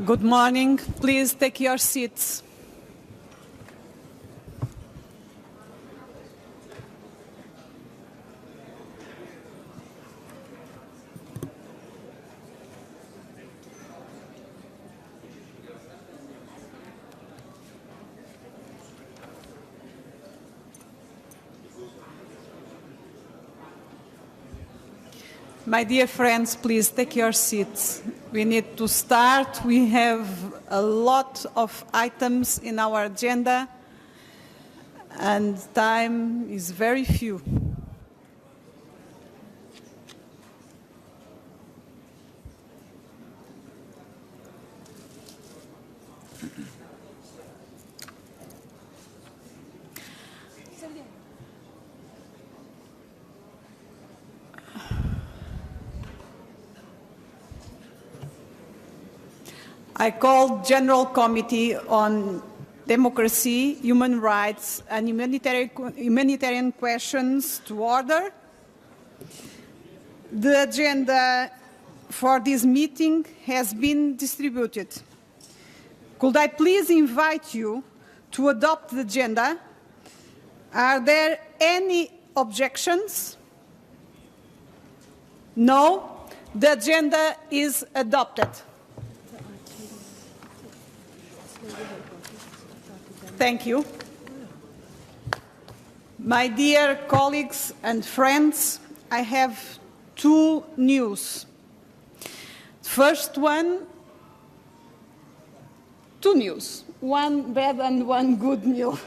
Good morning. Please take your seats. My dear friends, please take your seats. We need to start. We have a lot of items in our agenda, and time is very few. I call General Committee on Democracy, Human Rights and Humanitarian Questions to order. The agenda for this meeting has been distributed. Could I please invite you to adopt the agenda? Are there any objections? No? The agenda is adopted. Thank you. My dear colleagues and friends, I have two news. First one, two news, one bad and one good news.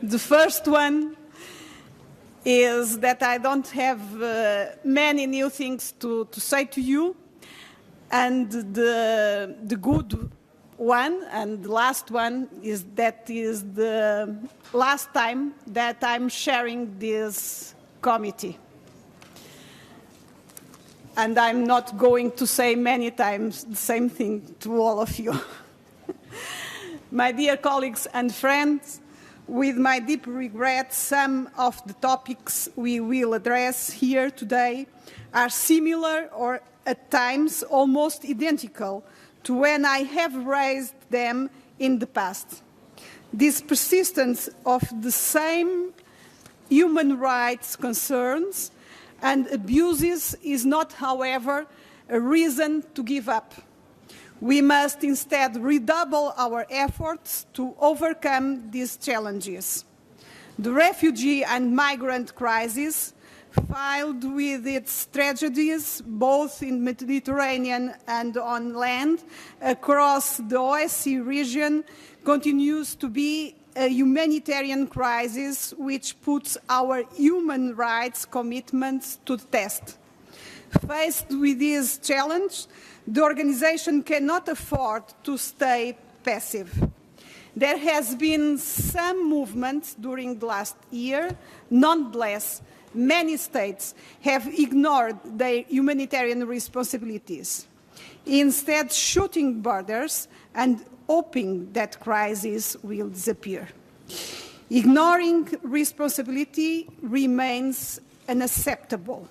The first one is that I don't have many new things to say to you, and the good one and the last one is that is the last time that I'm sharing this committee. And I'm not going to say many times the same thing to all of you. My dear colleagues and friends, with my deep regret, some of the topics we will address here today are similar or at times almost identical to when I have raised them in the past. This persistence of the same human rights concerns and abuses is not, however, a reason to give up. We must instead redouble our efforts to overcome these challenges. The refugee and migrant crisis, filled with its tragedies, both in the Mediterranean and on land, across the OSCE region, continues to be a humanitarian crisis which puts our human rights commitments to the test. Faced with this challenge, the organization cannot afford to stay passive. There has been some movement during the last year. Nonetheless, many states have ignored their humanitarian responsibilities, instead shooting borders and hoping that crisis will disappear. Ignoring responsibility remains unacceptable.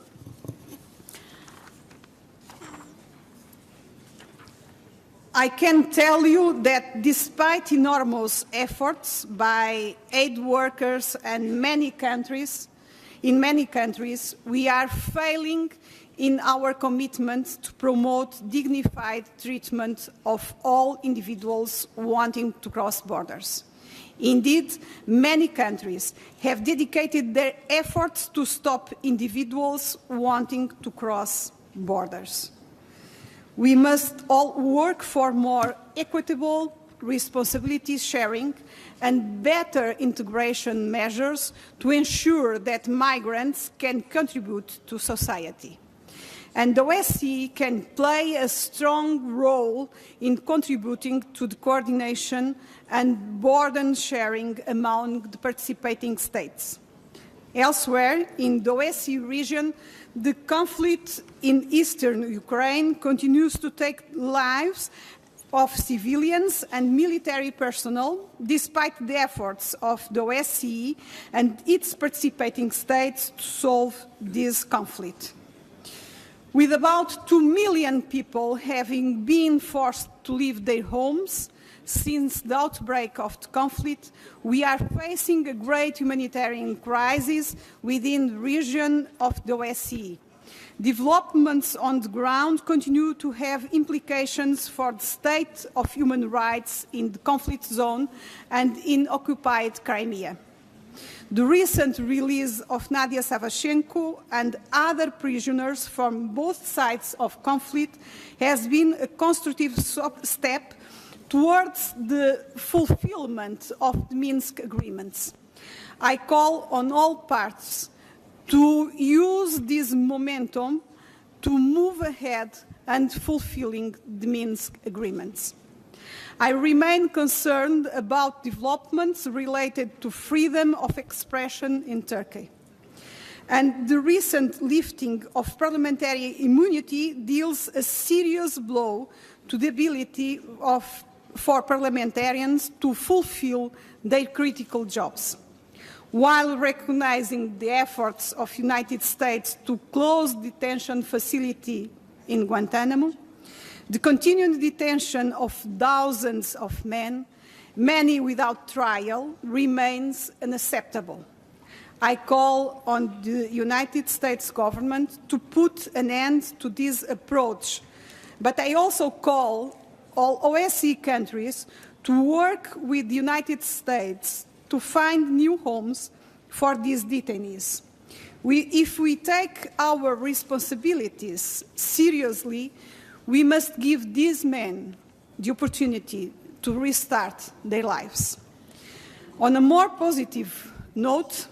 I can tell you that despite enormous efforts by aid workers and in many countries, we are failing in our commitment to promote dignified treatment of all individuals wanting to cross borders. Indeed, many countries have dedicated their efforts to stop individuals wanting to cross borders. We must all work for more equitable responsibility sharing and better integration measures to ensure that migrants can contribute to society. And the OSCE can play a strong role in contributing to the coordination and burden sharing among the participating states. Elsewhere in the OSCE region, the conflict in eastern Ukraine continues to take lives of civilians and military personnel, despite the efforts of the OSCE and its participating states to solve this conflict. With about 2 million people having been forced to leave their homes since the outbreak of the conflict, we are facing a great humanitarian crisis within the region of the OSCE. Developments on the ground continue to have implications for the state of human rights in the conflict zone and in occupied Crimea. The recent release of Nadia Savchenko and other prisoners from both sides of conflict has been a constructive step towards the fulfillment of the Minsk agreements. I call on all parties to use this momentum to move ahead and fulfilling the Minsk agreements. I remain concerned about developments related to freedom of expression in Turkey. And the recent lifting of parliamentary immunity deals a serious blow to the ability for parliamentarians to fulfill their critical jobs. While recognizing the efforts of the United States to close detention facility in Guantanamo, the continued detention of thousands of men, many without trial, remains unacceptable. I call on the United States government to put an end to this approach, but I also call all OSCE countries to work with the United States to find new homes for these detainees. If we take our responsibilities seriously, we must give these men the opportunity to restart their lives. On a more positive note,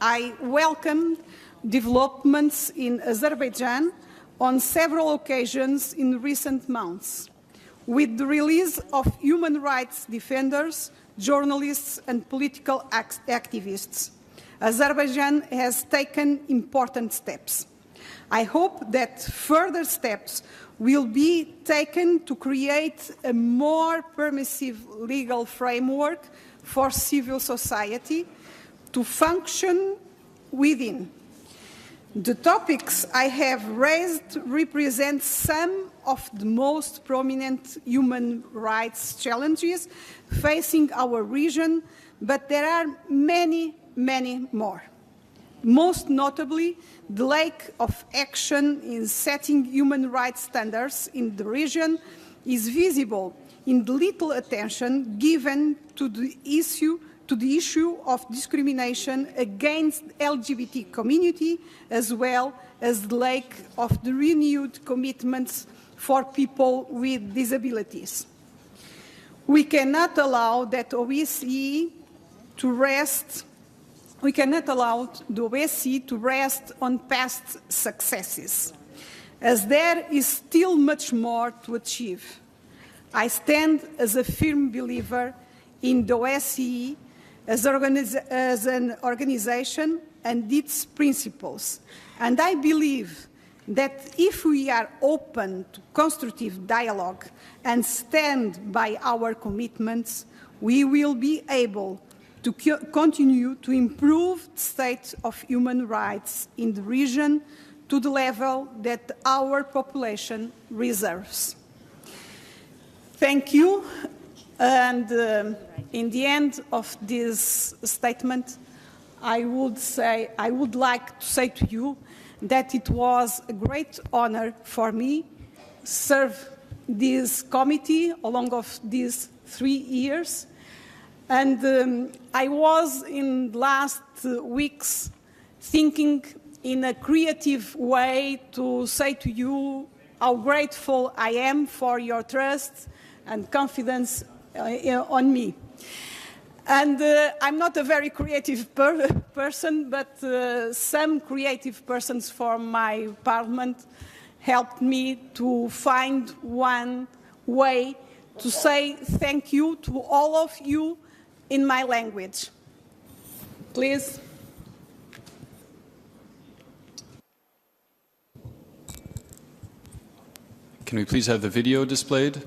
I welcome developments in Azerbaijan on several occasions in recent months, with the release of human rights defenders, journalists, and political activists. Azerbaijan has taken important steps. I hope that further steps will be taken to create a more permissive legal framework for civil society to function within. The topics I have raised represent some of the most prominent human rights challenges facing our region, but there are many, many more. Most notably, the lack of action in setting human rights standards in the region is visible in the little attention given to the issue of discrimination against the LGBT community, as well as the lack of the renewed commitments for people with disabilities. We cannot allow that OSCE to rest. We cannot allow the OSCE to rest on past successes, as there is still much more to achieve. I stand as a firm believer in the OSCE as an organization and its principles, and I believe that if we are open to constructive dialogue and stand by our commitments, we will be able to continue to improve the state of human rights in the region to the level that our population deserves. Thank you. And in the end of this statement, I would like to say to you that it was a great honor for me to serve this committee along of these 3 years. And I was in the last weeks thinking in a creative way to say to you how grateful I am for your trust and confidence on me. And I'm not a very creative person, but some creative persons from my parliament helped me to find one way to say thank you to all of you in my language. Please. Can we please have the video displayed?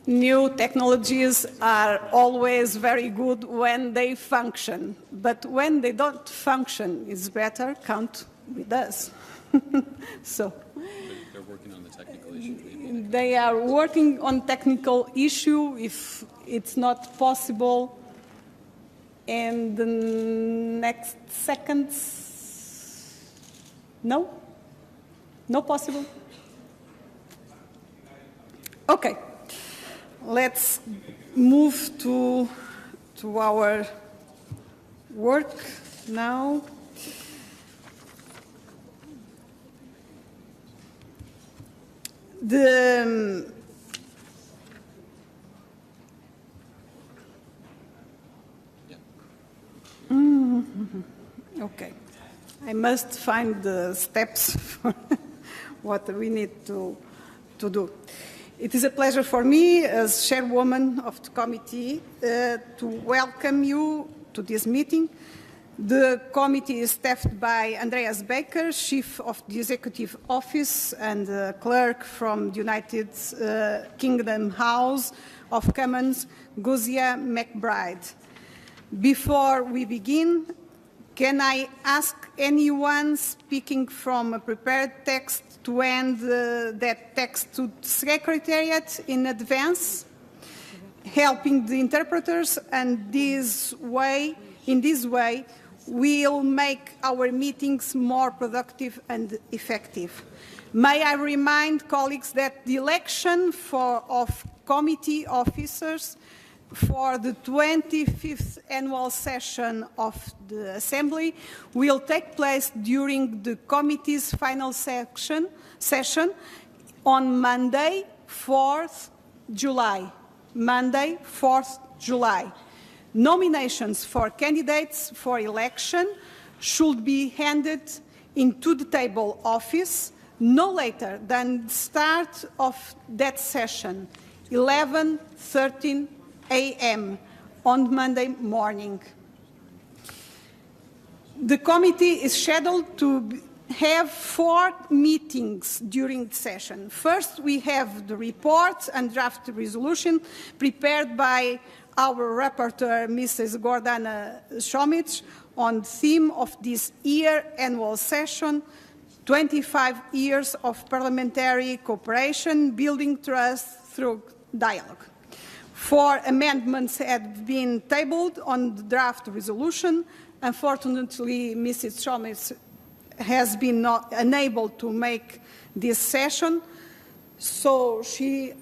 New technologies are always very good when they function, but when they don't function, it's better count with us. So They're working on the technical issue. they are working on technical issue. If it's not possible in the next seconds, no possible. Okay. Let's move to our work now. Okay. I must find the steps for what we need to do. It is a pleasure for me, as chairwoman of the committee, to welcome you to this meeting. The committee is staffed by Andreas Baker, Chief of the Executive Office and Clerk from the United Kingdom House of Commons, Guzia McBride. Before we begin, can I ask anyone speaking from a prepared text to hand that text to the Secretariat in advance, helping the interpreters, and in this way, we'll make our meetings more productive and effective. May I remind colleagues that the election of committee officers for the 25th annual session of the Assembly will take place during the committee's final session on Monday, 4th July. Monday, 4th July. Nominations for candidates for election should be handed into the table office no later than the start of that session, 11:13 a.m. on Monday morning. The committee is scheduled to have 4 meetings during the session. First, we have the report and draft resolution prepared by our rapporteur, Mrs. Gordana Šomić, on the theme of this year's annual session, 25 years of parliamentary cooperation, building trust through dialogue. 4 amendments had been tabled on the draft resolution. Unfortunately, Mrs. Šomić has been unable to make this session, so she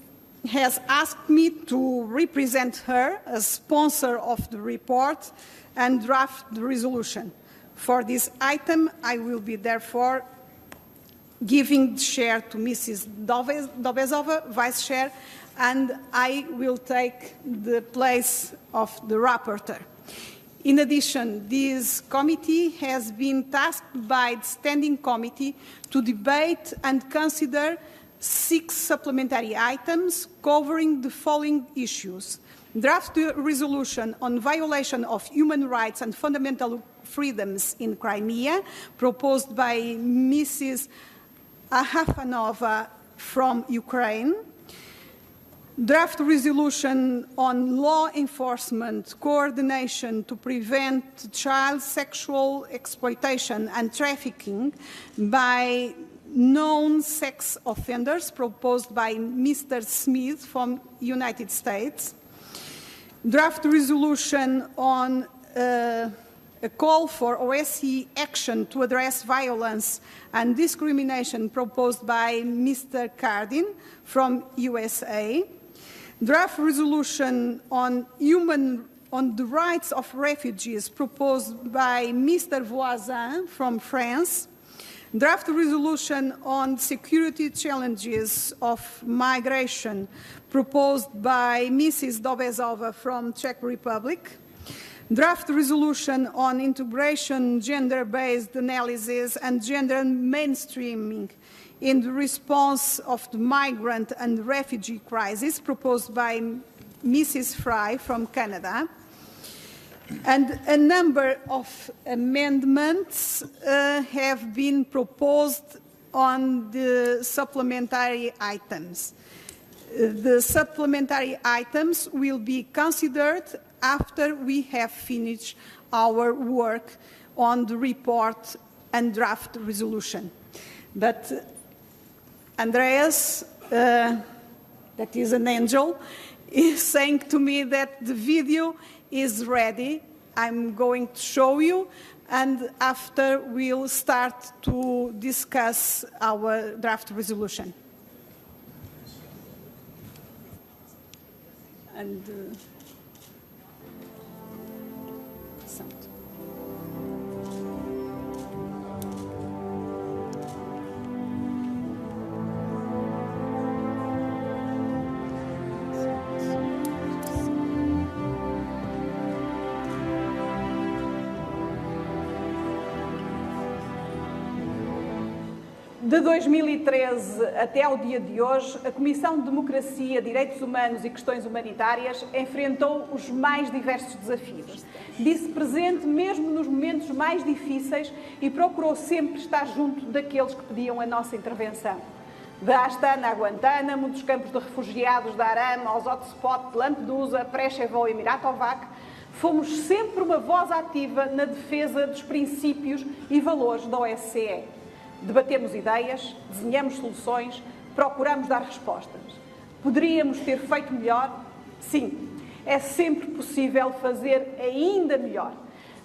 has asked me to represent her as sponsor of the report and draft the resolution. For this item, I will be therefore giving the chair to Mrs. Dobezova, Vice Chair, and I will take the place of the rapporteur. In addition, this committee has been tasked by the Standing Committee to debate and consider 6 supplementary items covering the following issues: draft resolution on violation of human rights and fundamental freedoms in Crimea, proposed by Mrs. Ahafanova from Ukraine; draft resolution on law enforcement coordination to prevent child sexual exploitation and trafficking by known sex offenders, proposed by Mr. Smith from United States; draft resolution on a call for OSCE action to address violence and discrimination, proposed by Mr. Cardin from USA; draft resolution on the rights of refugees, proposed by Mr. Voisin from France; draft resolution on security challenges of migration, proposed by Mrs. Dobezova from Czech Republic; draft resolution on integration, gender-based analysis and gender mainstreaming in the response of the migrant and refugee crisis, proposed by Mrs. Fry from Canada. And a number of amendments have been proposed on the supplementary items. The supplementary items will be considered after we have finished our work on the report and draft resolution. But Andreas, that is an angel, is saying to me that the video is ready. I'm going to show you, and after we'll start to discuss our draft resolution. And sound. De 2013 até ao dia de hoje, a Comissão de Democracia, Direitos Humanos e Questões Humanitárias enfrentou os mais diversos desafios. Disse presente mesmo nos momentos mais difíceis e procurou sempre estar junto daqueles que pediam a nossa intervenção. Da Astana a Guantánamo, dos campos de refugiados da Aram aos hotspots de Lampedusa, Preševo e Miratovac, fomos sempre uma voz ativa na defesa dos princípios e valores da OSCE. Debatemos ideias, desenhamos soluções, procuramos dar respostas. Poderíamos ter feito melhor? Sim, é sempre possível fazer ainda melhor.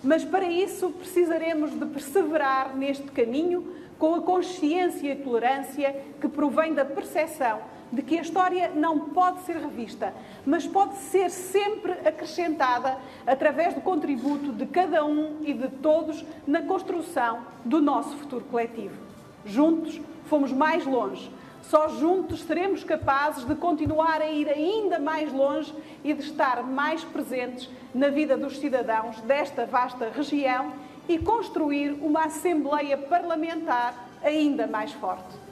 Mas para isso precisaremos de perseverar neste caminho com a consciência e tolerância que provém da percepção de que a história não pode ser revista, mas pode ser sempre acrescentada através do contributo de cada um e de todos na construção do nosso futuro coletivo. Juntos fomos mais longe. Só juntos seremos capazes de continuar a ir ainda mais longe e de estar mais presentes na vida dos cidadãos desta vasta região e construir uma Assembleia Parlamentar ainda mais forte.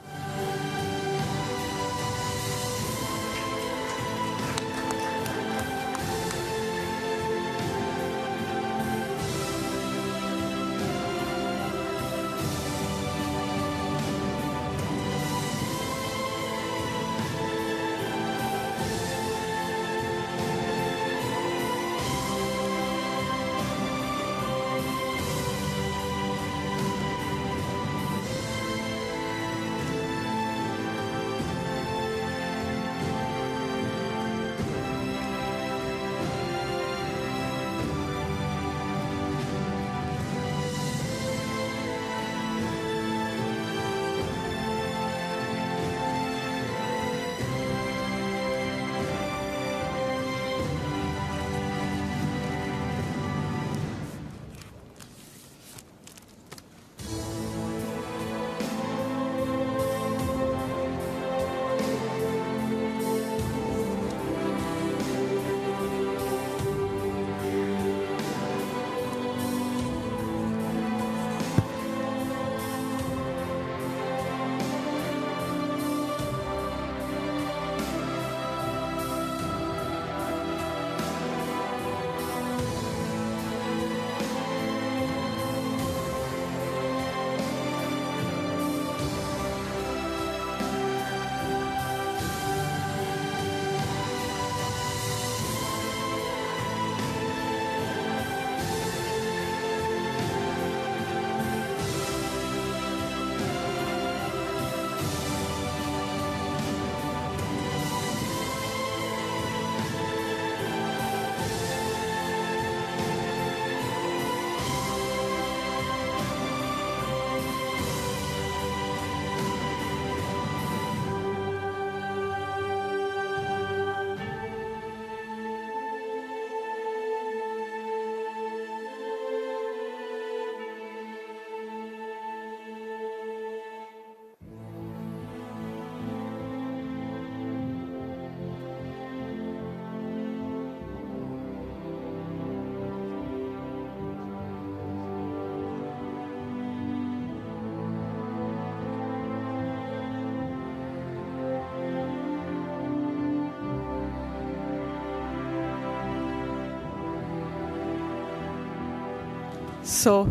So,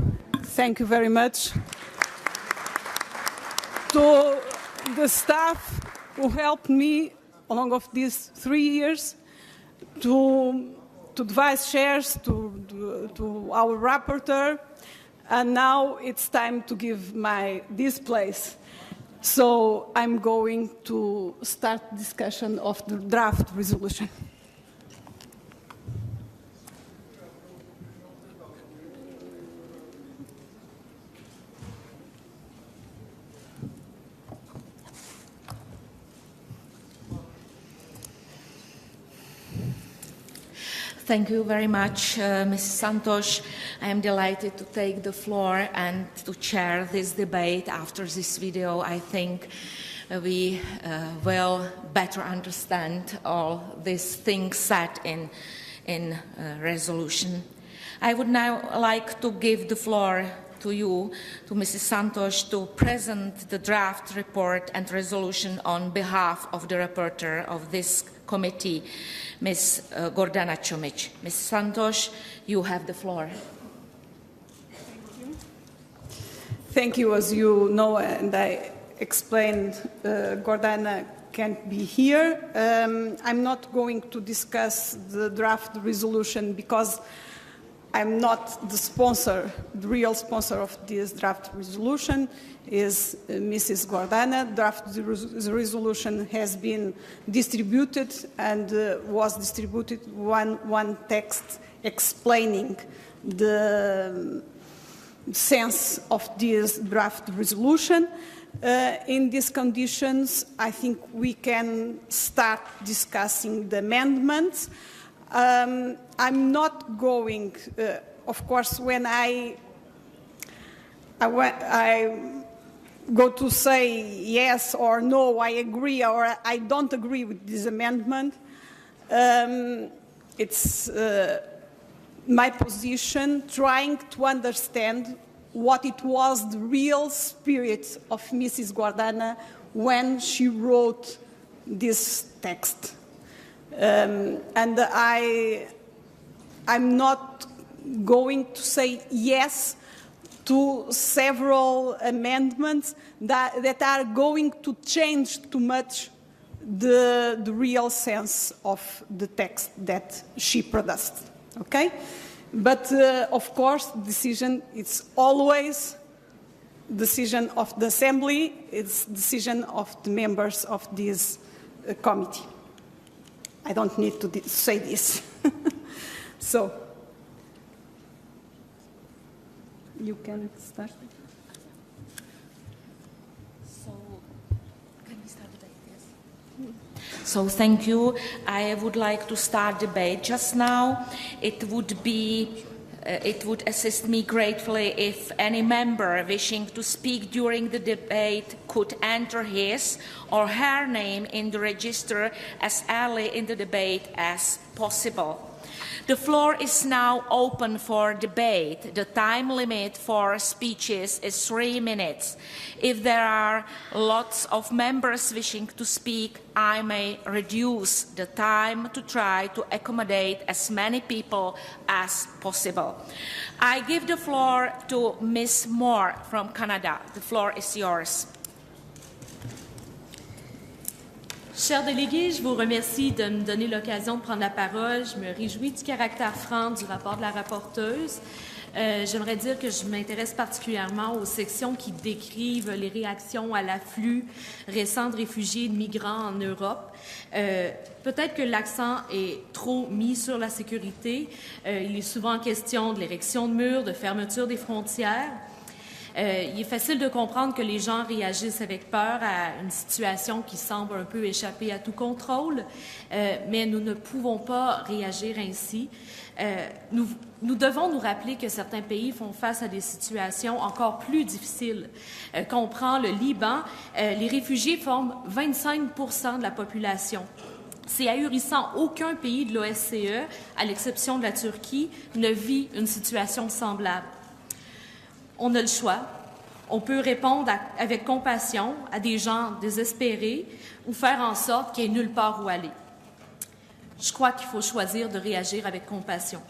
thank you very much to the staff who helped me along of these 3 years, to the vice chairs, to our rapporteur, and now it's time to give this place. So I'm going to start discussion of the draft resolution. Thank you very much, Ms. Santos. I am delighted to take the floor and to chair this debate. After this video, I think we will better understand all these things said in resolution. I would now like to give the floor to you, to Mrs. Santos, to present the draft report and resolution on behalf of the rapporteur of this committee, Ms. Gordana Čomić. Ms. Santos, you have the floor. Thank you. As you know, and I explained, Gordana can't be here. I'm not going to discuss the draft resolution because I'm not the sponsor. The real sponsor of this draft resolution is Mrs. Gordana. Draft resolution has been distributed and was distributed one text explaining the sense of this draft resolution. In these conditions, I think we can start discussing the amendments. I'm not going, of course, when I go to say yes or no, I agree or I don't agree with this amendment, it's my position trying to understand what it was the real spirit of Mrs. Gordana when she wrote this text. And I'm not going to say yes to several amendments that are going to change too much the real sense of the text that she produced, okay? But of course, decision, it's always decision of the Assembly, it's decision of the members of this committee. I don't need to say this. So, you can start. So, can we start debate? Yes. So, thank you. I would like to start debate just now. It would assist me gratefully if any member wishing to speak during the debate could enter his or her name in the register as early in the debate as possible. The floor is now open for debate. The time limit for speeches is 3 minutes. If there are lots of members wishing to speak, I may reduce the time to try to accommodate as many people as possible. I give the floor to Ms. Moore from Canada. The floor is yours. Chers délégués, je vous remercie de me donner l'occasion de prendre la parole. Je me réjouis du caractère franc du rapport de la rapporteuse. J'aimerais dire que je m'intéresse particulièrement aux sections qui décrivent les réactions à l'afflux récent de réfugiés et de migrants en Europe. Peut-être que l'accent est trop mis sur la sécurité. Il est souvent question de l'érection de murs, de fermeture des frontières. Il est facile de comprendre que les gens réagissent avec peur à une situation qui semble un peu échapper à tout contrôle, mais nous ne pouvons pas réagir ainsi. Nous devons nous rappeler que certains pays font face à des situations encore plus difficiles. Quand on prend le Liban, les réfugiés forment 25% de la population. C'est ahurissant, aucun pays de l'OSCE, à l'exception de la Turquie, ne vit une situation semblable. On a le choix. On peut répondre avec compassion à des gens désespérés ou faire en sorte qu'il n'y ait nulle part où aller. Je crois qu'il faut choisir de réagir avec compassion.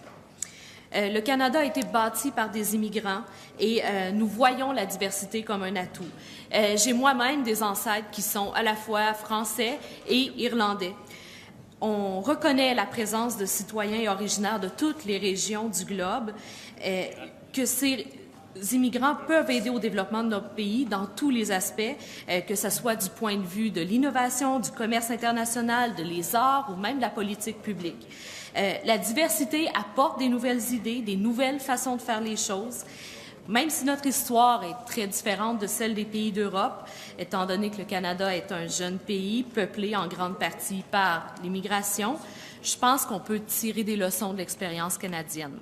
Le Canada a été bâti par des immigrants et nous voyons la diversité comme un atout. J'ai moi-même des ancêtres qui sont à la fois français et irlandais. On reconnaît la présence de citoyens originaires de toutes les régions du globe, que ces immigrants peuvent aider au développement de notre pays dans tous les aspects, que ce soit du point de vue de l'innovation, du commerce international, de les arts ou même de la politique publique. La diversité apporte des nouvelles idées, des nouvelles façons de faire les choses. Même si notre histoire est très différente de celle des pays d'Europe, étant donné que le Canada est un jeune pays peuplé en grande partie par l'immigration, je pense qu'on peut tirer des leçons de l'expérience canadienne.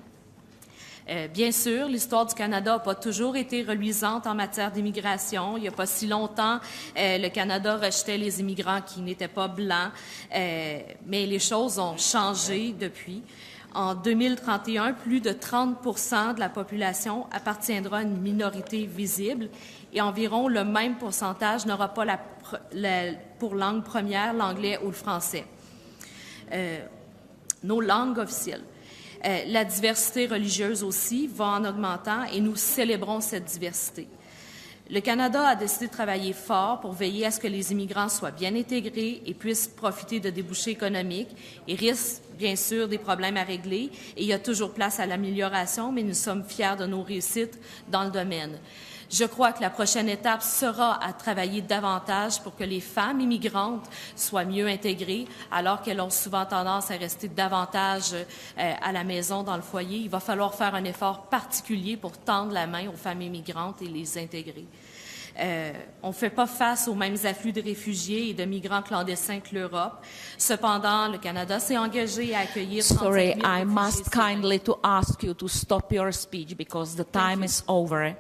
Bien sûr, l'histoire du Canada n'a pas toujours été reluisante en matière d'immigration. Il n'y a pas si longtemps, le Canada rejetait les immigrants qui n'étaient pas blancs, mais les choses ont changé depuis. En 2031, plus de 30% de la population appartiendra à une minorité visible et environ le même pourcentage n'aura pas pour langue première l'anglais ou le français. Nos langues officielles. La diversité religieuse aussi va en augmentant et nous célébrons cette diversité. Le Canada a décidé de travailler fort pour veiller à ce que les immigrants soient bien intégrés et puissent profiter de débouchés économiques et risquent bien sûr des problèmes à régler. Et il y a toujours place à l'amélioration, mais nous sommes fiers de nos réussites dans le domaine. Je crois que la prochaine étape sera à travailler davantage pour que les femmes immigrantes soient mieux intégrées, alors qu'elles ont souvent tendance à rester davantage à la maison, dans le foyer. Il va falloir faire un effort particulier pour tendre la main aux femmes immigrantes et les intégrer. On ne fait pas face aux mêmes afflux de réfugiés et de migrants clandestins que l'Europe. Cependant, le Canada s'est engagé à accueillir... Sorry, I must kindly to ask you to stop your speech because the time is over.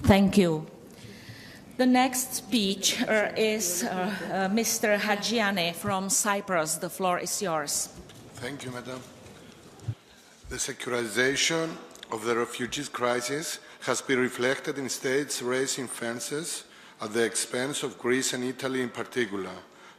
Thank you. The next speech is Mr. Hajiane from Cyprus. The floor is yours. Thank you, Madam. The secularization of the refugees crisis has been reflected in states raising fences at the expense of Greece and Italy in particular.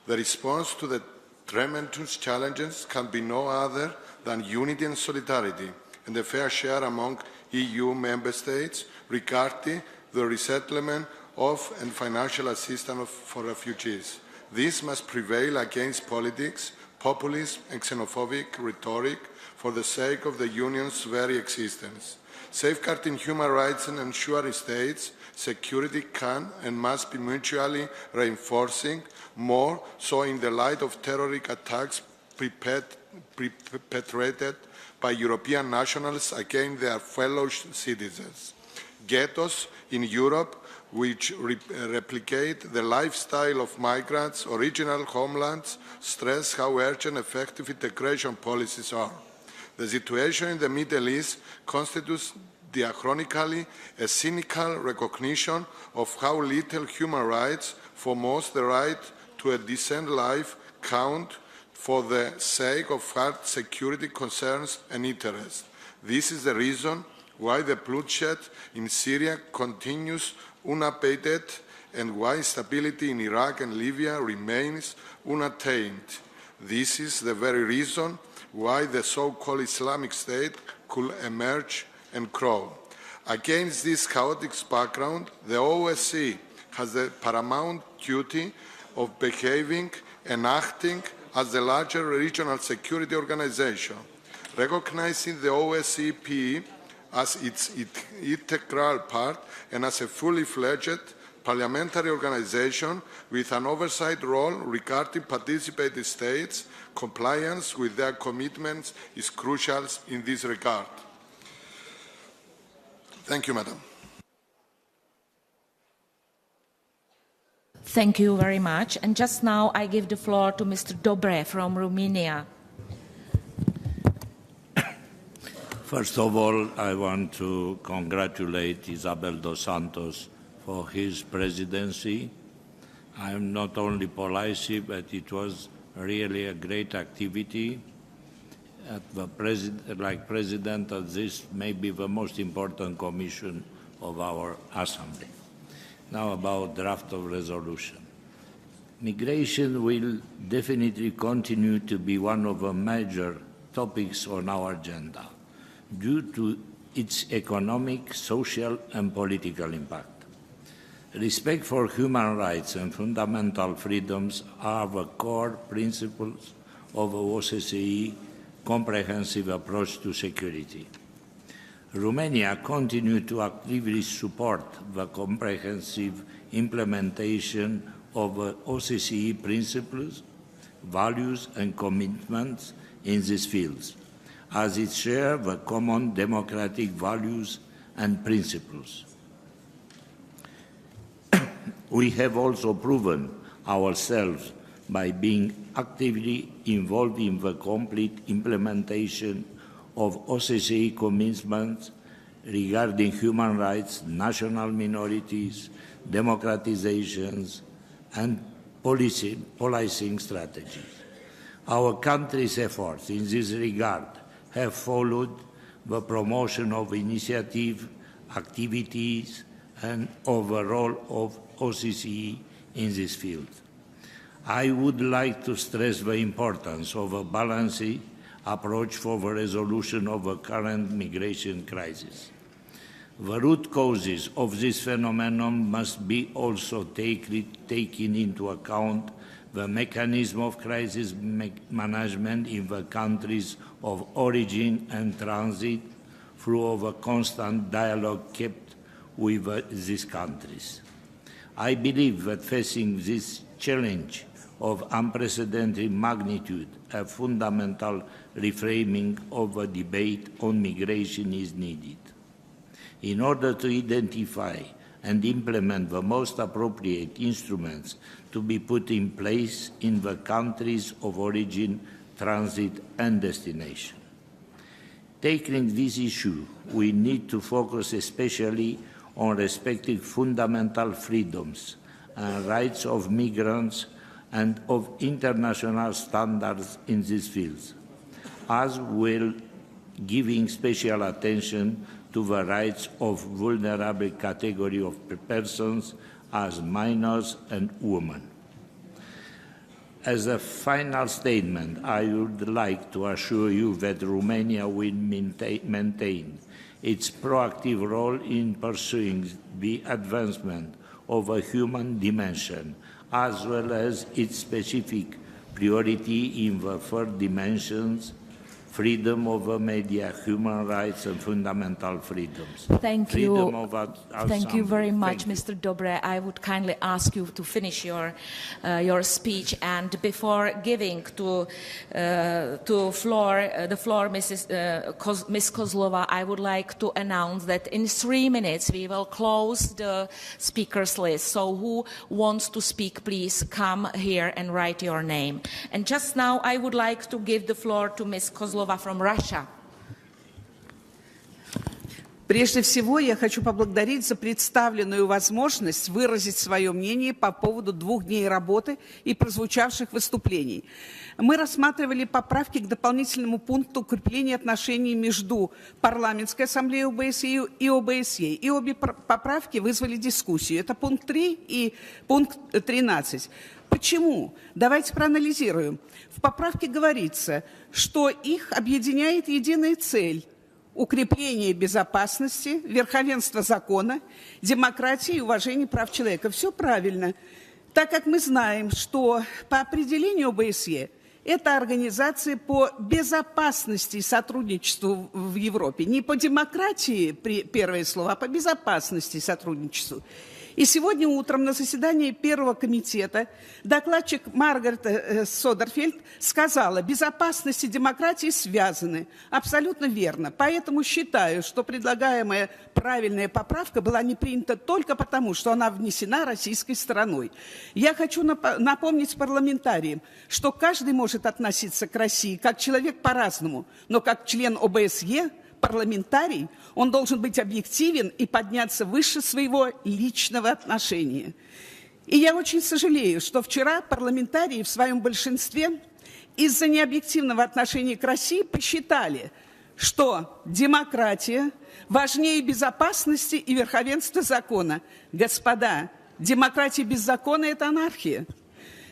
The response to the tremendous challenges can be no other than unity and solidarity, and a fair share among EU member states regarding the resettlement of and financial assistance for refugees. This must prevail against politics, populism and xenophobic rhetoric for the sake of the Union's very existence. Safeguarding human rights and ensuring states' security can and must be mutually reinforcing, more so in the light of terrorist attacks perpetrated by European nationals against their fellow citizens. Ghettos in Europe, which replicate the lifestyle of migrants' original homelands, stress how urgent effective integration policies are. The situation in the Middle East constitutes diachronically a cynical recognition of how little human rights, foremost the right to a decent life, count for the sake of hard security concerns and interests. This is the reason why the bloodshed in Syria continues unabated and why stability in Iraq and Libya remains unattained. This is the very reason why the so-called Islamic State could emerge and grow. Against this chaotic background, the OSCE has the paramount duty of behaving and acting as the larger regional security organization, recognizing the OSCE as its integral part and as a fully fledged parliamentary organization with an oversight role regarding participating states. Compliance with their commitments is crucial in this regard. Thank you, Madam. Thank you very much. And just now I give the floor to Mr. Dobre from Romania. First of all, I want to congratulate Isabel dos Santos for his presidency. I am not only policy, but it was really a great activity. Like president of this, maybe the most important commission of our assembly. Now about draft of resolution. Migration will definitely continue to be one of the major topics on our agenda. due to its economic, social, and political impact. Respect for human rights and fundamental freedoms are the core principles of the OSCE comprehensive approach to security. Romania continues to actively support the comprehensive implementation of the OSCE principles, values, and commitments in these fields, as it shares the common democratic values and principles. We have also proven ourselves by being actively involved in the complete implementation of OSCE commitments regarding human rights, national minorities, democratizations, and policing strategies. Our country's efforts in this regard have followed the promotion of initiative, activities, and overall of OSCE in this field. I would like to stress the importance of a balanced approach for the resolution of the current migration crisis. The root causes of this phenomenon must be also taken into account the mechanism of crisis management in the countries of origin and transit through the constant dialogue kept with these countries. I believe that facing this challenge of unprecedented magnitude, a fundamental reframing of the debate on migration is needed. In order to identify and implement the most appropriate instruments to be put in place in the countries of origin, transit, and destination. Tackling this issue, we need to focus especially on respecting fundamental freedoms and rights of migrants and of international standards in these fields, as well giving special attention to the rights of vulnerable category of persons as minors and women. As a final statement, I would like to assure you that Romania will maintain its proactive role in pursuing the advancement of a human dimension, as well as its specific priority in the third dimensions, freedom of the media, human rights, and fundamental freedoms. Thank freedom you. Of Thank you very much, Thank you. Mr. Dobre. I would kindly ask you to finish your speech, and before giving the floor, Ms. Kozlova, I would like to announce that in 3 minutes we will close the speakers list. So who wants to speak, please come here and write your name. And just now I would like to give the floor to Ms. Kozlova from Russia. Прежде всего, я хочу поблагодарить за представленную возможность выразить свое мнение по поводу 2 дней работы и прозвучавших выступлений. Мы рассматривали поправки к дополнительному пункту укрепления отношений между Парламентской ассамблеей ОБСЕ и ОБСЕ. И обе поправки вызвали дискуссию. Это пункт 3 и пункт 13. Почему? Давайте проанализируем. В поправке говорится, что их объединяет единая цель – укрепление безопасности, верховенства закона, демократии и уважения прав человека. Все правильно. Так как мы знаем, что по определению ОБСЕ это организация по безопасности и сотрудничеству в Европе. Не по демократии, первое слово, а по безопасности и сотрудничеству. И сегодня утром на заседании Первого комитета докладчик Маргарет Содерфельд сказала, безопасность и демократия связаны. Абсолютно верно. Поэтому считаю, что предлагаемая правильная поправка была не принята только потому, что она внесена российской стороной. Я хочу напомнить парламентариям, что каждый может относиться к России как человек по-разному, но как член ОБСЕ, парламентарий, он должен быть объективен и подняться выше своего личного отношения. И я очень сожалею, что вчера парламентарии в своем большинстве из-за необъективного отношения к России посчитали, что демократия важнее безопасности и верховенства закона. Господа, демократия без закона – это анархия.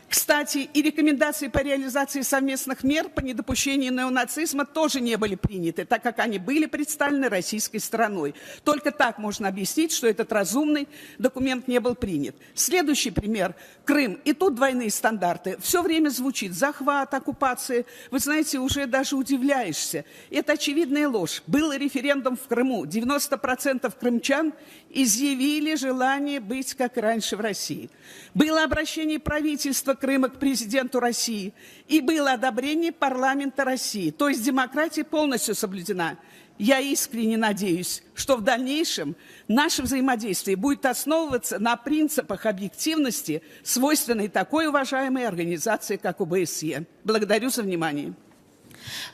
Кстати, и рекомендации по реализации совместных мер по недопущению неонацизма тоже не были приняты, так как они были представлены российской стороной. Только так можно объяснить, что этот разумный документ не был принят. Следующий пример – Крым. И тут двойные стандарты. Все время звучит захват, оккупация. Вы знаете, уже даже удивляешься. Это очевидная ложь. Был референдум в Крыму. 90% крымчан изъявили желание быть, как и раньше, в России. Было обращение правительства Крыма к президенту России, и было одобрение парламента России. То есть демократия полностью соблюдена. Я искренне надеюсь, что в дальнейшем наше взаимодействие будет основываться на принципах объективности, свойственной такой уважаемой организации, как ОБСЕ. Благодарю за внимание.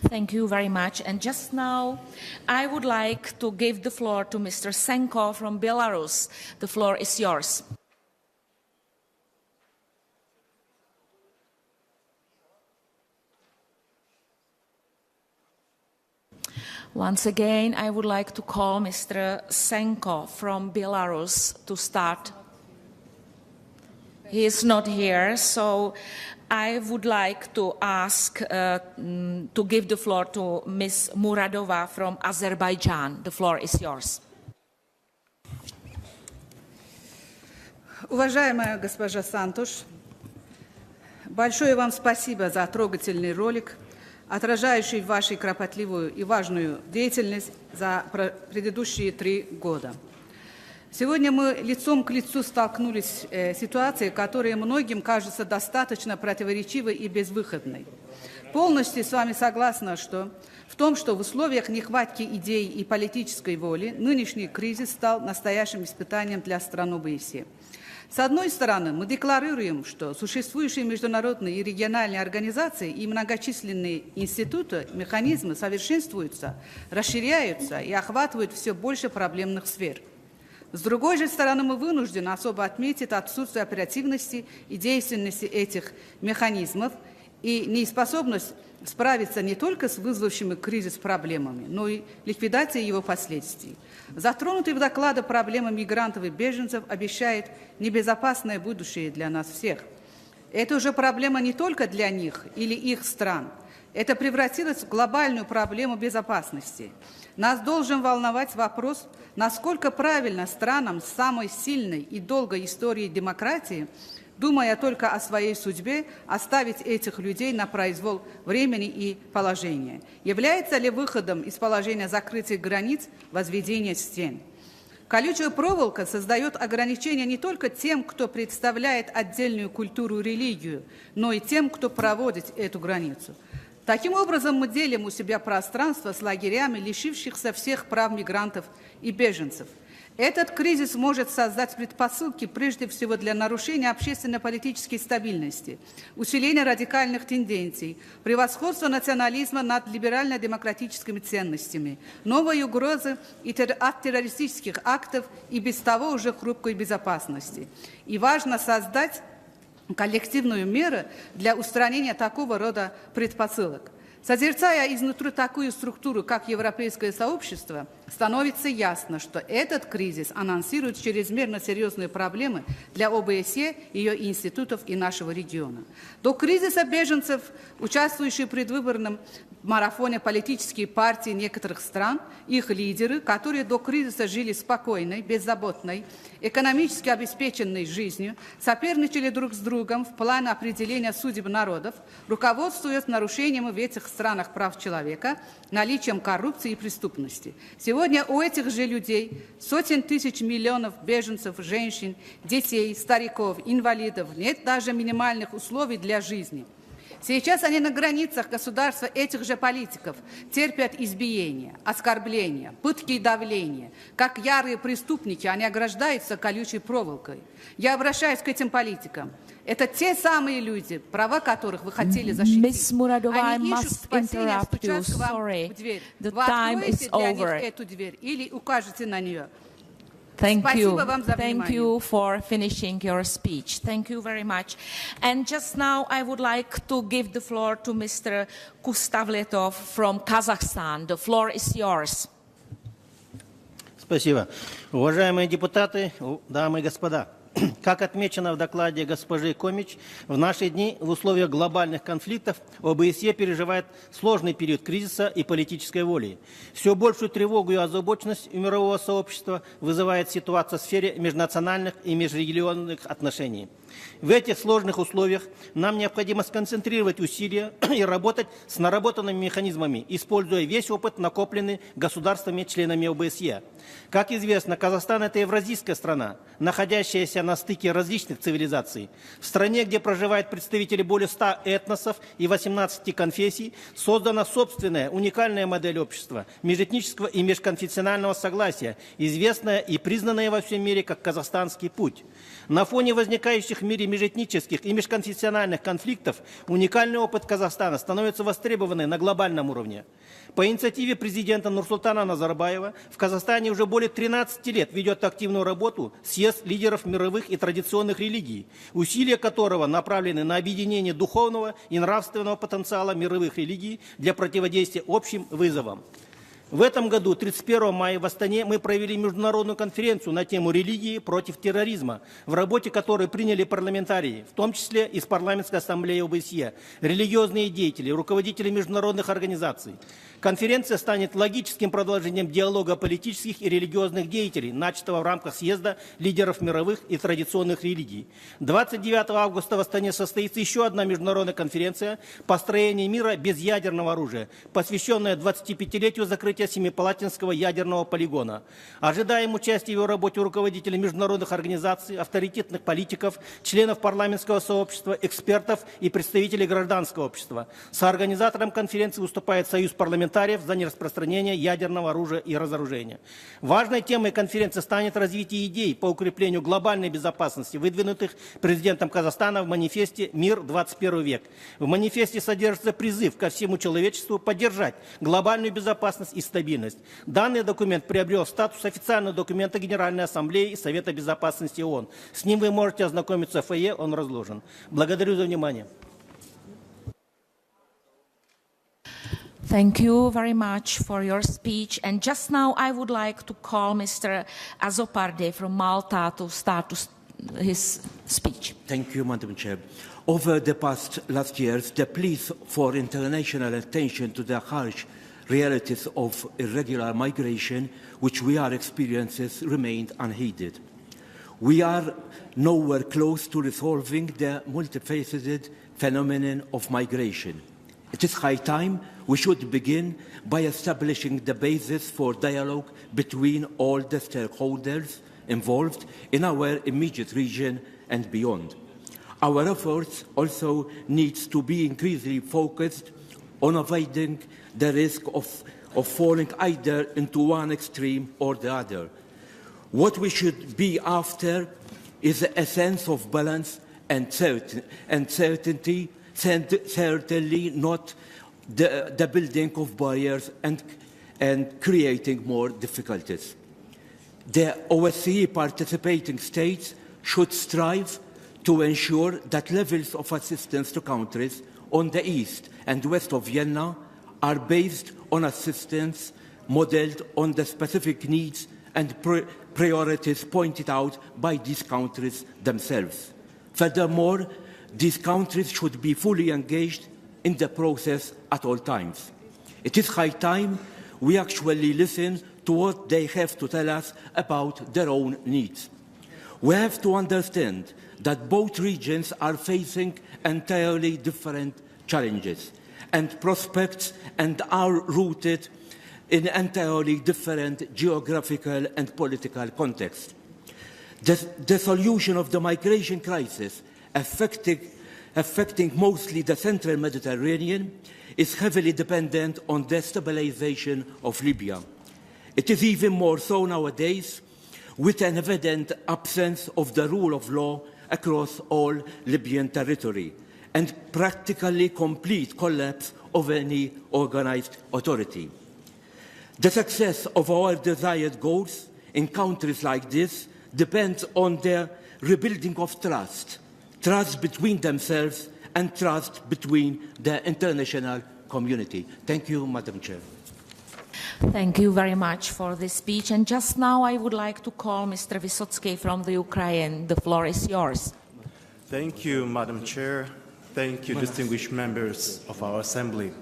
Thank you very much. And just now, I would like to give the floor to Mr. Senko from Belarus. The floor is yours. Once again, I would like to call Mr. Senko from Belarus to start. He is not here, so I would like to ask to give the floor to Ms. Muradova from Azerbaijan. The floor is yours. Уважаемая госпожа Сантуш, большое вам спасибо за трогательный ролик, отражающий вашу кропотливую и важную деятельность за предыдущие 3 года. Сегодня мы лицом к лицу столкнулись с ситуацией, которая многим кажется достаточно противоречивой и безвыходной. Полностью с вами согласна в том, что в условиях нехватки идей и политической воли нынешний кризис стал настоящим испытанием для стран ОБСЕ. С одной стороны, мы декларируем, что существующие международные и региональные организации и многочисленные институты, механизмы совершенствуются, расширяются и охватывают все больше проблемных сфер. С другой же стороны, мы вынуждены особо отметить отсутствие оперативности и действенности этих механизмов и неспособность справиться не только с вызвавшими кризис проблемами, но и ликвидацией его последствий. Затронутые в докладе проблемы мигрантов и беженцев обещают небезопасное будущее для нас всех. Это уже проблема не только для них или их стран. Это превратилось в глобальную проблему безопасности. Нас должен волновать вопрос, насколько правильно странам с самой сильной и долгой историей демократии, думая только о своей судьбе, оставить этих людей на произвол времени и положения. Является ли выходом из положения закрытия границ возведение стен? Колючая проволока создает ограничения не только тем, кто представляет отдельную культуру и религию, но и тем, кто проводит эту границу. Таким образом, мы делим у себя пространство с лагерями, лишившихся всех прав мигрантов и беженцев. Этот кризис может создать предпосылки прежде всего для нарушения общественно-политической стабильности, усиления радикальных тенденций, превосходства национализма над либерально-демократическими ценностями, новой угрозы от террористических актов и без того уже хрупкой безопасности. И важно создать коллективную меру для устранения такого рода предпосылок. Созерцая изнутри такую структуру, как европейское сообщество, становится ясно, что этот кризис анонсирует чрезмерно серьезные проблемы для ОБСЕ, ее институтов и нашего региона. До кризиса беженцев, участвующие в предвыборном марафоне политические партии некоторых стран, их лидеры, которые до кризиса жили спокойной, беззаботной, экономически обеспеченной жизнью, соперничали друг с другом в плане определения судеб народов, руководствуясь нарушением в этих странах прав человека, наличием коррупции и преступности. Сегодня у этих же людей сотен тысяч миллионов беженцев, женщин, детей, стариков, инвалидов, нет даже минимальных условий для жизни. Сейчас они на границах государства этих же политиков терпят избиения, оскорбления, пытки и давление. Как ярые преступники, они ограждаются колючей проволокой. Я обращаюсь к этим политикам. Это те самые люди, права которых вы хотели защитить. Miss Muradova, I Они ищут must спасения, interrupt you. стучатся вам Sorry. в дверь. The Вы time откроете is для них over. эту дверь или укажете на нее. Thank you. Спасибо вам за Thank внимание. you for finishing your speech. Thank you very much. And just now I would like to give the floor to Mr. Kustavletov from Kazakhstan. The floor is yours. Спасибо. Уважаемые депутаты, дамы и господа, Как отмечено в докладе госпожи Комич, в наши дни в условиях глобальных конфликтов ОБСЕ переживает сложный период кризиса и политической воли. Все большую тревогу и озабоченность у мирового сообщества вызывает ситуация в сфере межнациональных и межрегиональных отношений. В этих сложных условиях нам необходимо сконцентрировать усилия и работать с наработанными механизмами, используя весь опыт, накопленный государствами-членами ОБСЕ. Как известно, Казахстан – это евразийская страна, находящаяся на стыке различных цивилизаций. В стране, где проживают представители более 100 этносов и 18 конфессий, создана собственная уникальная модель общества, межэтнического и межконфессионального согласия, известная и признанная во всем мире как казахстанский путь. На фоне возникающих в мире межэтнических и межконфессиональных конфликтов уникальный опыт Казахстана становится востребованным на глобальном уровне. По инициативе президента Нурсултана Назарбаева в Казахстане уже более 13 лет ведет активную работу съезд лидеров мировых и традиционных религий, усилия которого направлены на объединение духовного и нравственного потенциала мировых религий для противодействия общим вызовам. В этом году, 31 мая, в Астане мы провели международную конференцию на тему религии против терроризма, в работе которой приняли парламентарии, в том числе из парламентской ассамблеи ОБСЕ, религиозные деятели, руководители международных организаций. Конференция станет логическим продолжением диалога политических и религиозных деятелей, начатого в рамках съезда лидеров мировых и традиционных религий. 29 августа в Астане состоится еще одна международная конференция «Построение мира без ядерного оружия», посвященная 25-летию закрытия Семипалатинского ядерного полигона. Ожидаем участия в его работе руководителей международных организаций, авторитетных политиков, членов парламентского сообщества, экспертов и представителей гражданского общества. Соорганизатором конференции выступает Союз парламентариев за нераспространение ядерного оружия и разоружения. Важной темой конференции станет развитие идей по укреплению глобальной безопасности, выдвинутых президентом Казахстана в манифесте «Мир 21 век». В манифесте содержится призыв ко всему человечеству поддержать глобальную безопасность и стабильность. Данный документ приобрел статус официального документа Генеральной Ассамблеи и Совета Безопасности ООН. С ним вы можете ознакомиться в фойе, он разложен. Благодарю за внимание. Thank you very much for your speech. And just now I would like to call Mr. Azoparde from Malta to start his speech. Thank you, Madam Chair. Over the past last years, the pleas for international attention to the harsh realities of irregular migration, which we are experiencing, remained unheeded. We are nowhere close to resolving the multifaceted phenomenon of migration. It is high time we should begin by establishing the basis for dialogue between all the stakeholders involved in our immediate region and beyond. Our efforts also need to be increasingly focused on avoiding the risk of falling either into one extreme or the other. What we should be after is a sense of balance and certainty, certainly not the building of barriers and creating more difficulties. The OSCE participating states should strive to ensure that levels of assistance to countries on the east and west of Vienna are based on assistance modeled on the specific needs and priorities pointed out by these countries themselves. Furthermore, these countries should be fully engaged in the process at all times. It is high time we actually listen to what they have to tell us about their own needs. We have to understand that both regions are facing entirely different challenges and prospects and are rooted in entirely different geographical and political contexts. The solution of the migration crisis affecting mostly the central Mediterranean is heavily dependent on the stabilization of Libya. It is even more so nowadays, with an evident absence of the rule of law across all Libyan territory and practically complete collapse of any organized authority. The success of our desired goals in countries like this depends on their rebuilding of trust between themselves and trust between the international community. Thank you, Madam Chair. Thank you very much for this speech. And just now I would like to call Mr. Vysotsky from the Ukraine. The floor is yours. Thank you, Madam Chair. Thank you, distinguished members of our Assembly.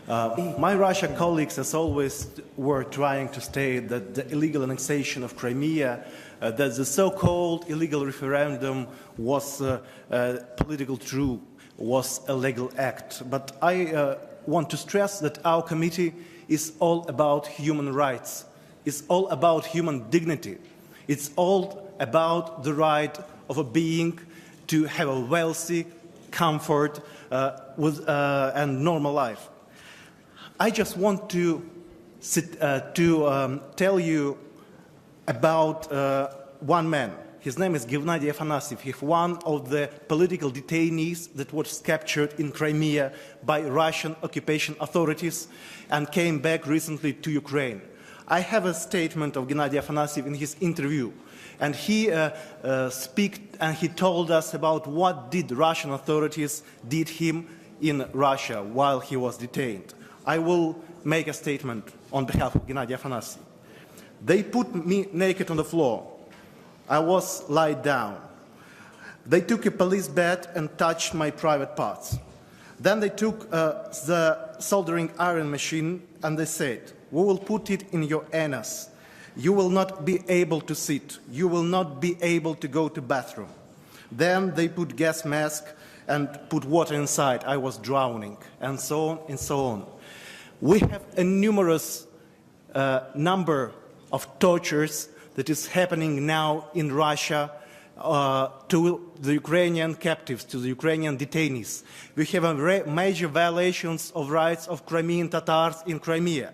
My Russian colleagues, as always, were trying to state that the illegal annexation of Crimea, that the so-called illegal referendum was a political coup, was a legal act. But I want to stress that our committee is all about human rights. It's all about human dignity. It's all about the right of a being to have a wealthy, comfort, and normal life. I just want to tell you about one man. His name is Gennady Afanasyev. He's one of the political detainees that was captured in Crimea by Russian occupation authorities and came back recently to Ukraine. I have a statement of Gennady Afanasyev in his interview, and he he told us about what did Russian authorities did him in Russia while he was detained. I will make a statement on behalf of Gennady Afanasyev. They put me naked on the floor. I was laid down. They took a police bat and touched my private parts. Then they took the soldering iron machine and they said, "We will put it in your anus. You will not be able to sit. You will not be able to go to bathroom." Then they put gas mask and put water inside. I was drowning, and so on and so on. We have a numerous number of tortures that is happening now in Russia to the Ukrainian captives, to the Ukrainian detainees. We have major violations of rights of Crimean Tatars in Crimea.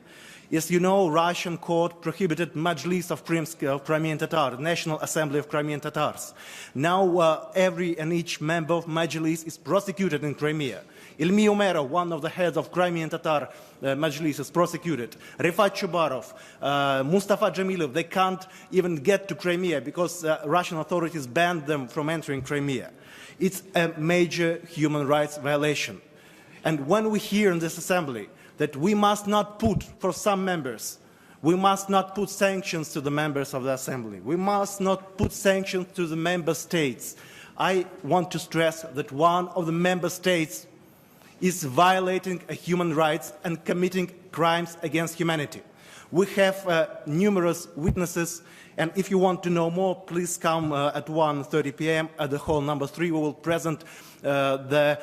As you know, Russian court prohibited Majlis of Crimean Tatars, National Assembly of Crimean Tatars. Now every and each member of Majlis is prosecuted in Crimea. Ilmi Umerov, one of the heads of Crimean Tatar Majlis, is prosecuted. Rifat Chubarov, Mustafa Jamilov, they can't even get to Crimea because Russian authorities banned them from entering Crimea. It's a major human rights violation. And when we hear in this assembly that we must not put, for some members, we must not put sanctions to the members of the assembly. We must not put sanctions to the member states. I want to stress that one of the member states is violating human rights and committing crimes against humanity. We have numerous witnesses, and if you want to know more, please come at 1:30 p.m. at the hall number 3. We will present the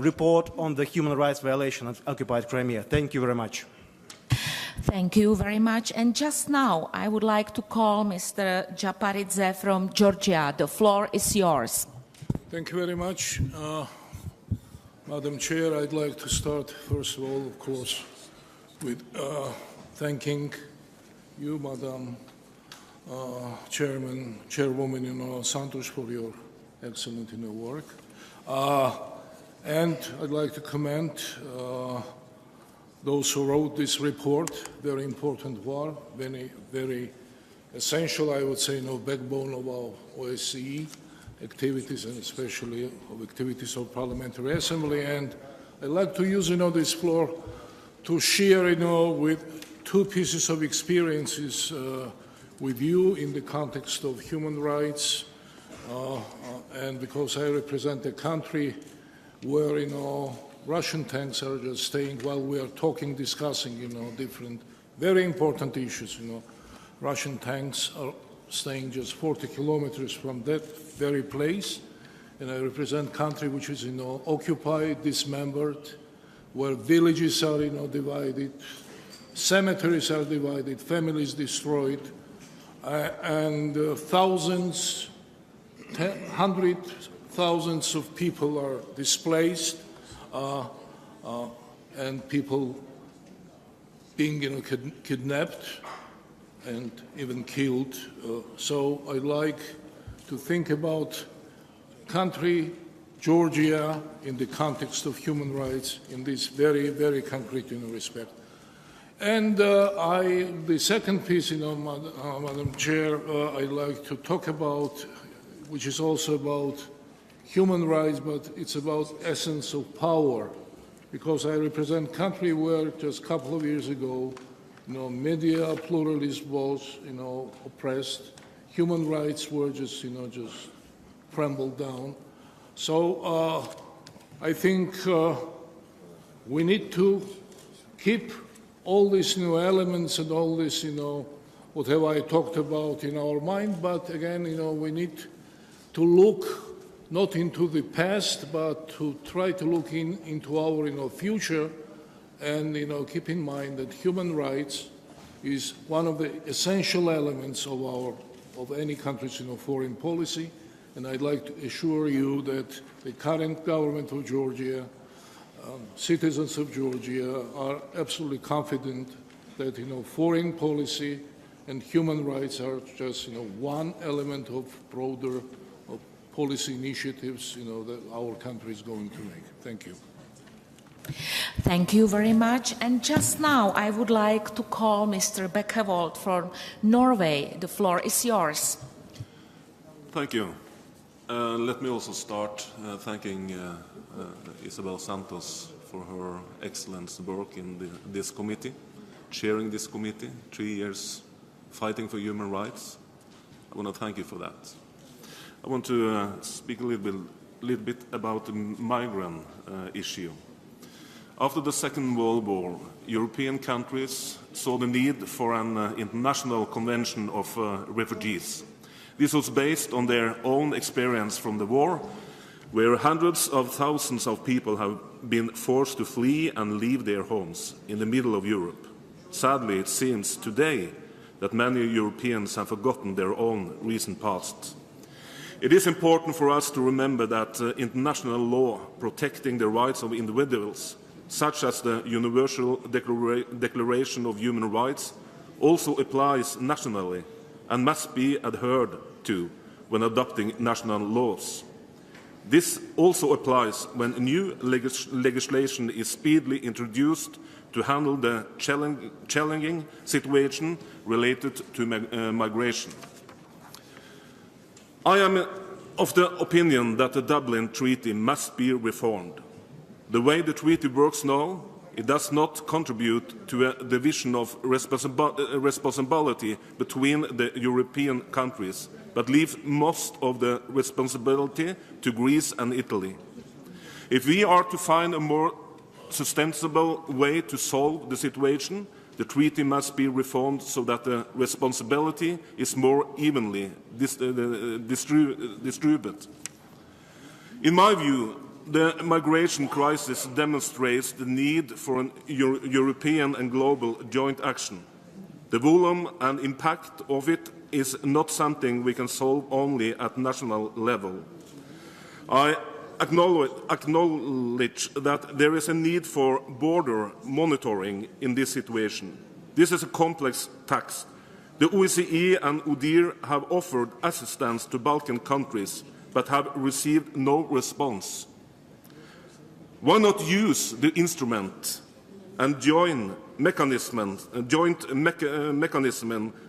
report on the human rights violation of occupied Crimea. Thank you very much. Thank you very much. And just now, I would like to call Mr. Japaridze from Georgia. The floor is yours. Thank you very much. Madam Chair, I'd like to start, first of all, of course, with thanking you, Madam Chairwoman, Santos, for your excellent work. And I'd like to commend those who wrote this report, very important one, very essential, I would say, backbone of our OSCE activities, and especially of activities of Parliamentary Assembly. And I'd like to use, this floor to share, with two pieces of experiences with you in the context of human rights, and because I represent a country where, Russian tanks are just staying while we are discussing, different very important issues. Russian tanks are staying just 40 kilometers from that very place, and I represent a country which is, occupied, dismembered, where villages are, divided, cemeteries are divided, families destroyed, and hundreds of thousands of people are displaced, and people being, kidnapped and even killed. So I'd like to think about country, Georgia, in the context of human rights in this very, very concrete respect. And the second piece, Madam Chair, I'd like to talk about, which is also about human rights, but it's about essence of power, because I represent a country where just a couple of years ago media pluralism was, oppressed. Human rights were just, just crumbled down. So I think we need to keep all these new elements and all this, whatever I talked about in our mind. But again, we need to look not into the past, but to try to look into our, future, and keep in mind that human rights is one of the essential elements of any country's foreign policy. And I'd like to assure you that the current government of Georgia, citizens of Georgia, are absolutely confident that foreign policy and human rights are just one element of broader policy initiatives that our country is going to make. Thank you. Thank you very much. And just now, I would like to call Mr. Bekkevold from Norway. The floor is yours. Thank you. Let me also start thanking Isabel Santos for her excellent work in this committee, chairing this committee, 3 years fighting for human rights. I want to thank you for that. I want to speak a little bit about the migrant issue. After the Second World War, European countries saw the need for an international convention of refugees. This was based on their own experience from the war, where hundreds of thousands of people have been forced to flee and leave their homes in the middle of Europe. Sadly, it seems today that many Europeans have forgotten their own recent past. It is important for us to remember that international law protecting the rights of individuals, such as the Universal Declaration of Human Rights, also applies nationally and must be adhered to when adopting national laws. This also applies when new legislation is speedily introduced to handle the challenging situation related to migration. I am of the opinion that the Dublin Treaty must be reformed. The way the treaty works now, it does not contribute to a division of responsibility between the European countries, but leaves most of the responsibility to Greece and Italy. If we are to find a more sustainable way to solve the situation, the treaty must be reformed so that the responsibility is more evenly distributed. In my view, the migration crisis demonstrates the need for an European and global joint action. The volume and impact of it is not something we can solve only at national level. I acknowledge that there is a need for border monitoring in this situation. This is a complex task. The OSCE and ODIHR have offered assistance to Balkan countries, but have received no response. Why not use the instrument and joint mechanism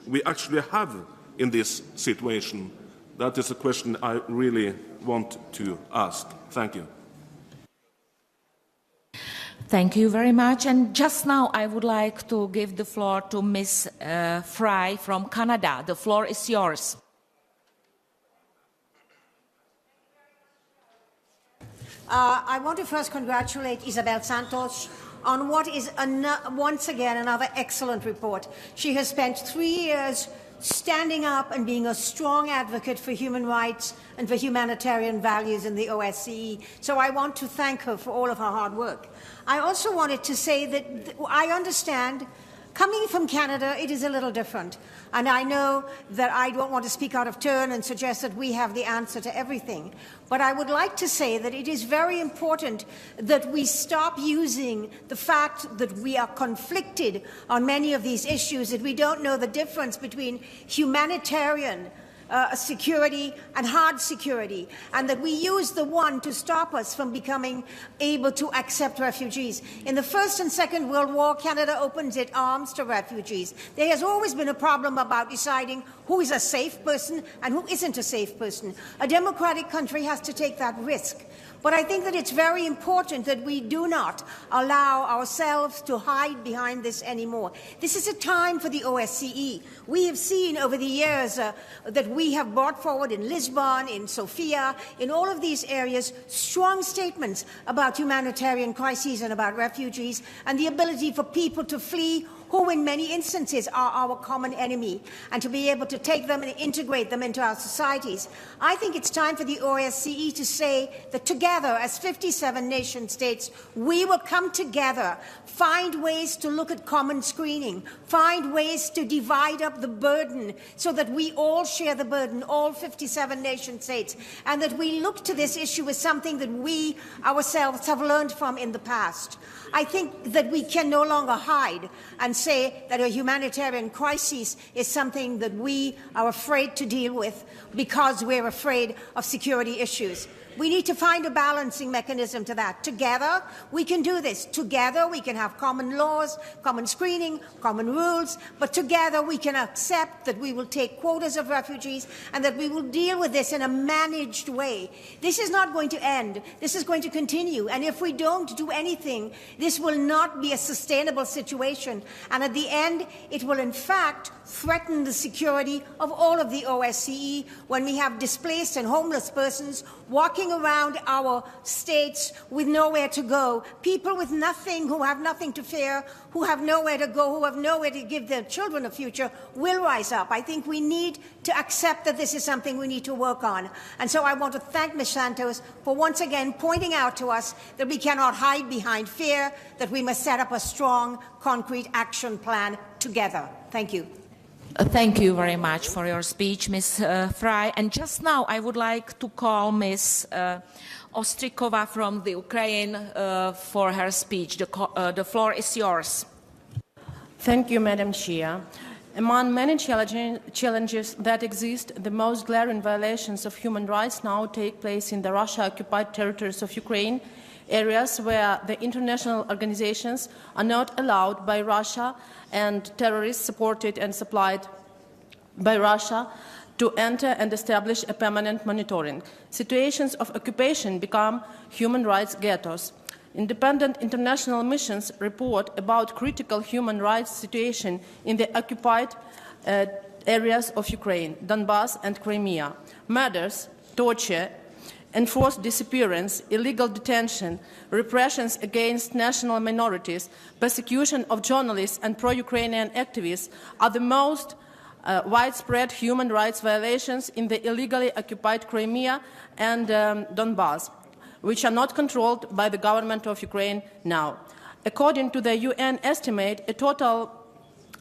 we actually have in this situation? That is a question I really want to ask. Thank you. Thank you very much. And just now I would like to give the floor to Ms. Fry from Canada. The floor is yours. I want to first congratulate Isabel Santos on what is once again another excellent report. She has spent 3 years standing up and being a strong advocate for human rights and for humanitarian values in the OSCE. So I want to thank her for all of her hard work. I also wanted to say that I understand, coming from Canada, it is a little different. And I know that I don't want to speak out of turn and suggest that we have the answer to everything. But I would like to say that it is very important that we stop using the fact that we are conflicted on many of these issues, that we don't know the difference between humanitarian security and hard security, and that we use the one to stop us from becoming able to accept refugees. In the First and Second World War, Canada opened its arms to refugees. There has always been a problem about deciding who is a safe person and who isn't a safe person. A democratic country has to take that risk. But I think that it's very important that we do not allow ourselves to hide behind this anymore. This is a time for the OSCE. We have seen over the years that we have brought forward in Lisbon, in Sofia, in all of these areas, strong statements about humanitarian crises and about refugees and the ability for people to flee who in many instances are our common enemy, and to be able to take them and integrate them into our societies. I think it's time for the OSCE to say that together, as 57 nation states, we will come together, find ways to look at common screening, find ways to divide up the burden so that we all share the burden, all 57 nation states, and that we look to this issue as something that we ourselves have learned from in the past. I think that we can no longer hide and say that a humanitarian crisis is something that we are afraid to deal with because we're afraid of security issues. We need to find a balancing mechanism to that. Together, we can do this. Together, we can have common laws, common screening, common rules, but together we can accept that we will take quotas of refugees and that we will deal with this in a managed way. This is not going to end. This is going to continue. And if we don't do anything, this will not be a sustainable situation. And at the end, it will in fact threaten the security of all of the OSCE when we have displaced and homeless persons walking around our states with nowhere to go, people with nothing, who have nothing to fear, who have nowhere to go, who have nowhere to give their children a future, will rise up. I think we need to accept that this is something we need to work on. And so I want to thank Ms. Santos for once again pointing out to us that we cannot hide behind fear, that we must set up a strong, concrete action plan together. Thank you. Thank you very much for your speech, Ms. Fry. And just now I would like to call Ms. Ostrikova from the Ukraine for her speech. The floor is yours. Thank you, Madam Chair. Among many challenges that exist, the most glaring violations of human rights now take place in the Russia-occupied territories of Ukraine, areas where the international organizations are not allowed by Russia and terrorists supported and supplied by Russia to enter and establish a permanent monitoring. Situations of occupation become human rights ghettos. Independent international missions report about critical human rights situation in the occupied areas of Ukraine, Donbass and Crimea. Murders, torture, enforced disappearance, illegal detention, repressions against national minorities, persecution of journalists and pro-Ukrainian activists are the most widespread human rights violations in the illegally occupied Crimea and Donbass, which are not controlled by the government of Ukraine now. According to the UN estimate, a total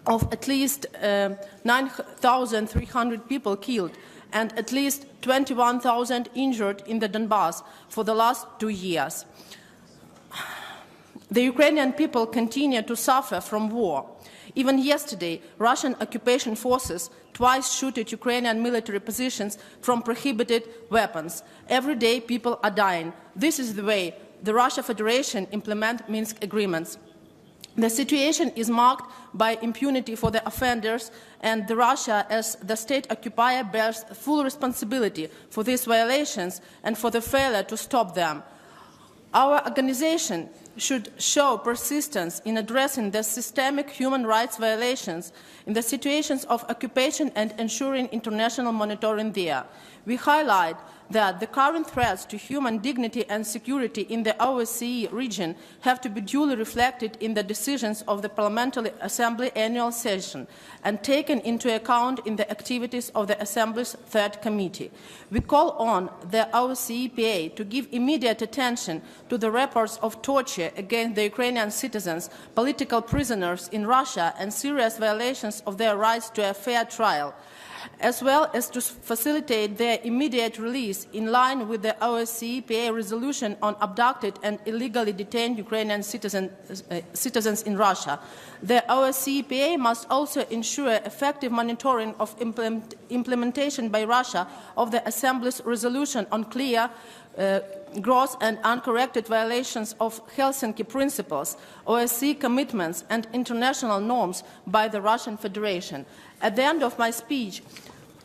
of at least 9,300 people killed and at least 21,000 injured in the Donbass for the last 2 years. The Ukrainian people continue to suffer from war. Even yesterday, Russian occupation forces twice shot at Ukrainian military positions from prohibited weapons. Every day, people are dying. This is the way the Russian Federation implements Minsk agreements. The situation is marked by impunity for the offenders, and Russia, as the state occupier, bears full responsibility for these violations and for the failure to stop them. Our organization should show persistence in addressing the systemic human rights violations in the situations of occupation and ensuring international monitoring there. We highlight that the current threats to human dignity and security in the OSCE region have to be duly reflected in the decisions of the Parliamentary Assembly annual session and taken into account in the activities of the Assembly's Third Committee. We call on the OSCE to give immediate attention to the reports of torture against the Ukrainian citizens, political prisoners in Russia, and serious violations of their rights to a fair trial, as well as to facilitate their immediate release in line with the OSCE resolution on abducted and illegally detained Ukrainian citizens in Russia. The OSCE must also ensure effective monitoring of implementation by Russia of the Assembly's resolution on clear, gross and uncorrected violations of Helsinki principles, OSCE commitments and international norms by the Russian Federation. At the end of my speech,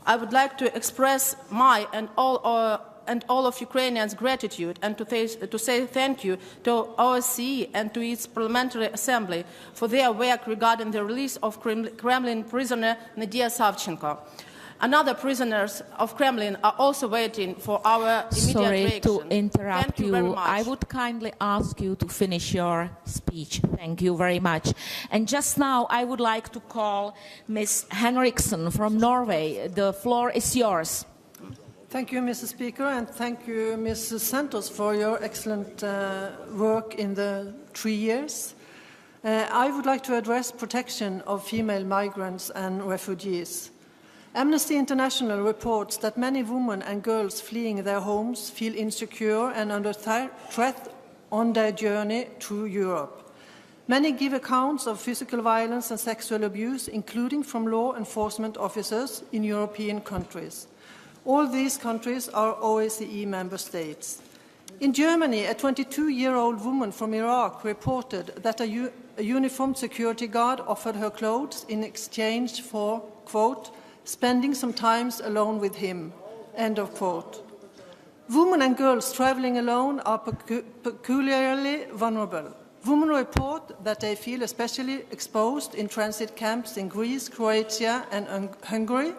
I would like to express my and all and all of Ukrainians' gratitude and to say thank you to OSCE and to its Parliamentary Assembly for their work regarding the release of Kremlin prisoner Nadia Savchenko. Another prisoners of Kremlin are also waiting for our immediate reaction. Sorry to interrupt Thank you very much. I would kindly ask you to finish your speech. Thank you very much. And just now I would like to call Ms. Henriksen from Norway. The floor is yours. Thank you, Mr. Speaker, and thank you, Ms. Santos, for your excellent work in the 3 years. I would like to address protection of female migrants and refugees. Amnesty International reports that many women and girls fleeing their homes feel insecure and under threat on their journey through Europe. Many give accounts of physical violence and sexual abuse, including from law enforcement officers in European countries. All these countries are OSCE member states. In Germany, a 22-year-old woman from Iraq reported that a uniformed security guard offered her clothes in exchange for, quote, spending some time alone with him, end of quote. Women and girls traveling alone are peculiarly vulnerable. Women report that they feel especially exposed in transit camps in Greece, Croatia and Hungary,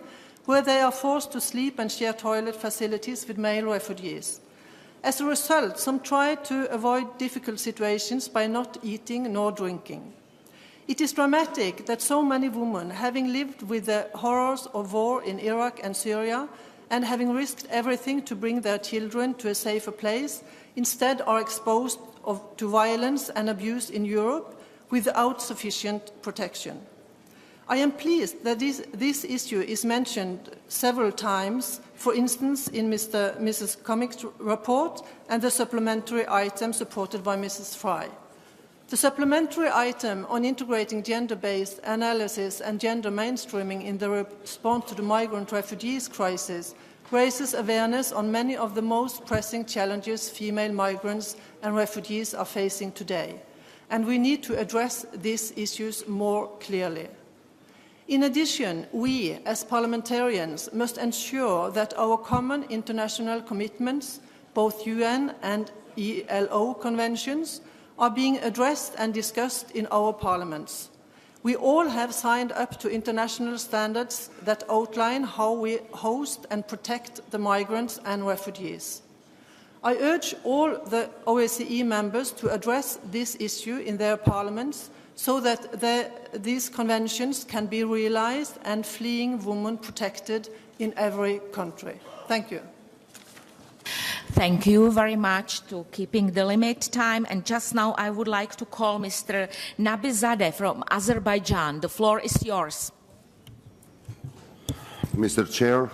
where they are forced to sleep and share toilet facilities with male refugees. As a result, some try to avoid difficult situations by not eating nor drinking. It is dramatic that so many women, having lived with the horrors of war in Iraq and Syria and having risked everything to bring their children to a safer place, instead are exposed to violence and abuse in Europe without sufficient protection. I am pleased that this issue is mentioned several times, for instance in Mrs. Comic's report and the supplementary item supported by Mrs. Fry. The supplementary item on integrating gender-based analysis and gender mainstreaming in the response to the migrant refugees crisis raises awareness on many of the most pressing challenges female migrants and refugees are facing today, and we need to address these issues more clearly. In addition, we, as parliamentarians, must ensure that our common international commitments, both UN and ILO conventions, are being addressed and discussed in our parliaments. We all have signed up to international standards that outline how we host and protect the migrants and refugees. I urge all the OSCE members to address this issue in their parliaments so that these conventions can be realized and fleeing women protected in every country. Thank you. Thank you very much to keeping the limit time. And just now I would like to call Mr. Nabizadeh from Azerbaijan. The floor is yours. Mr. Chair,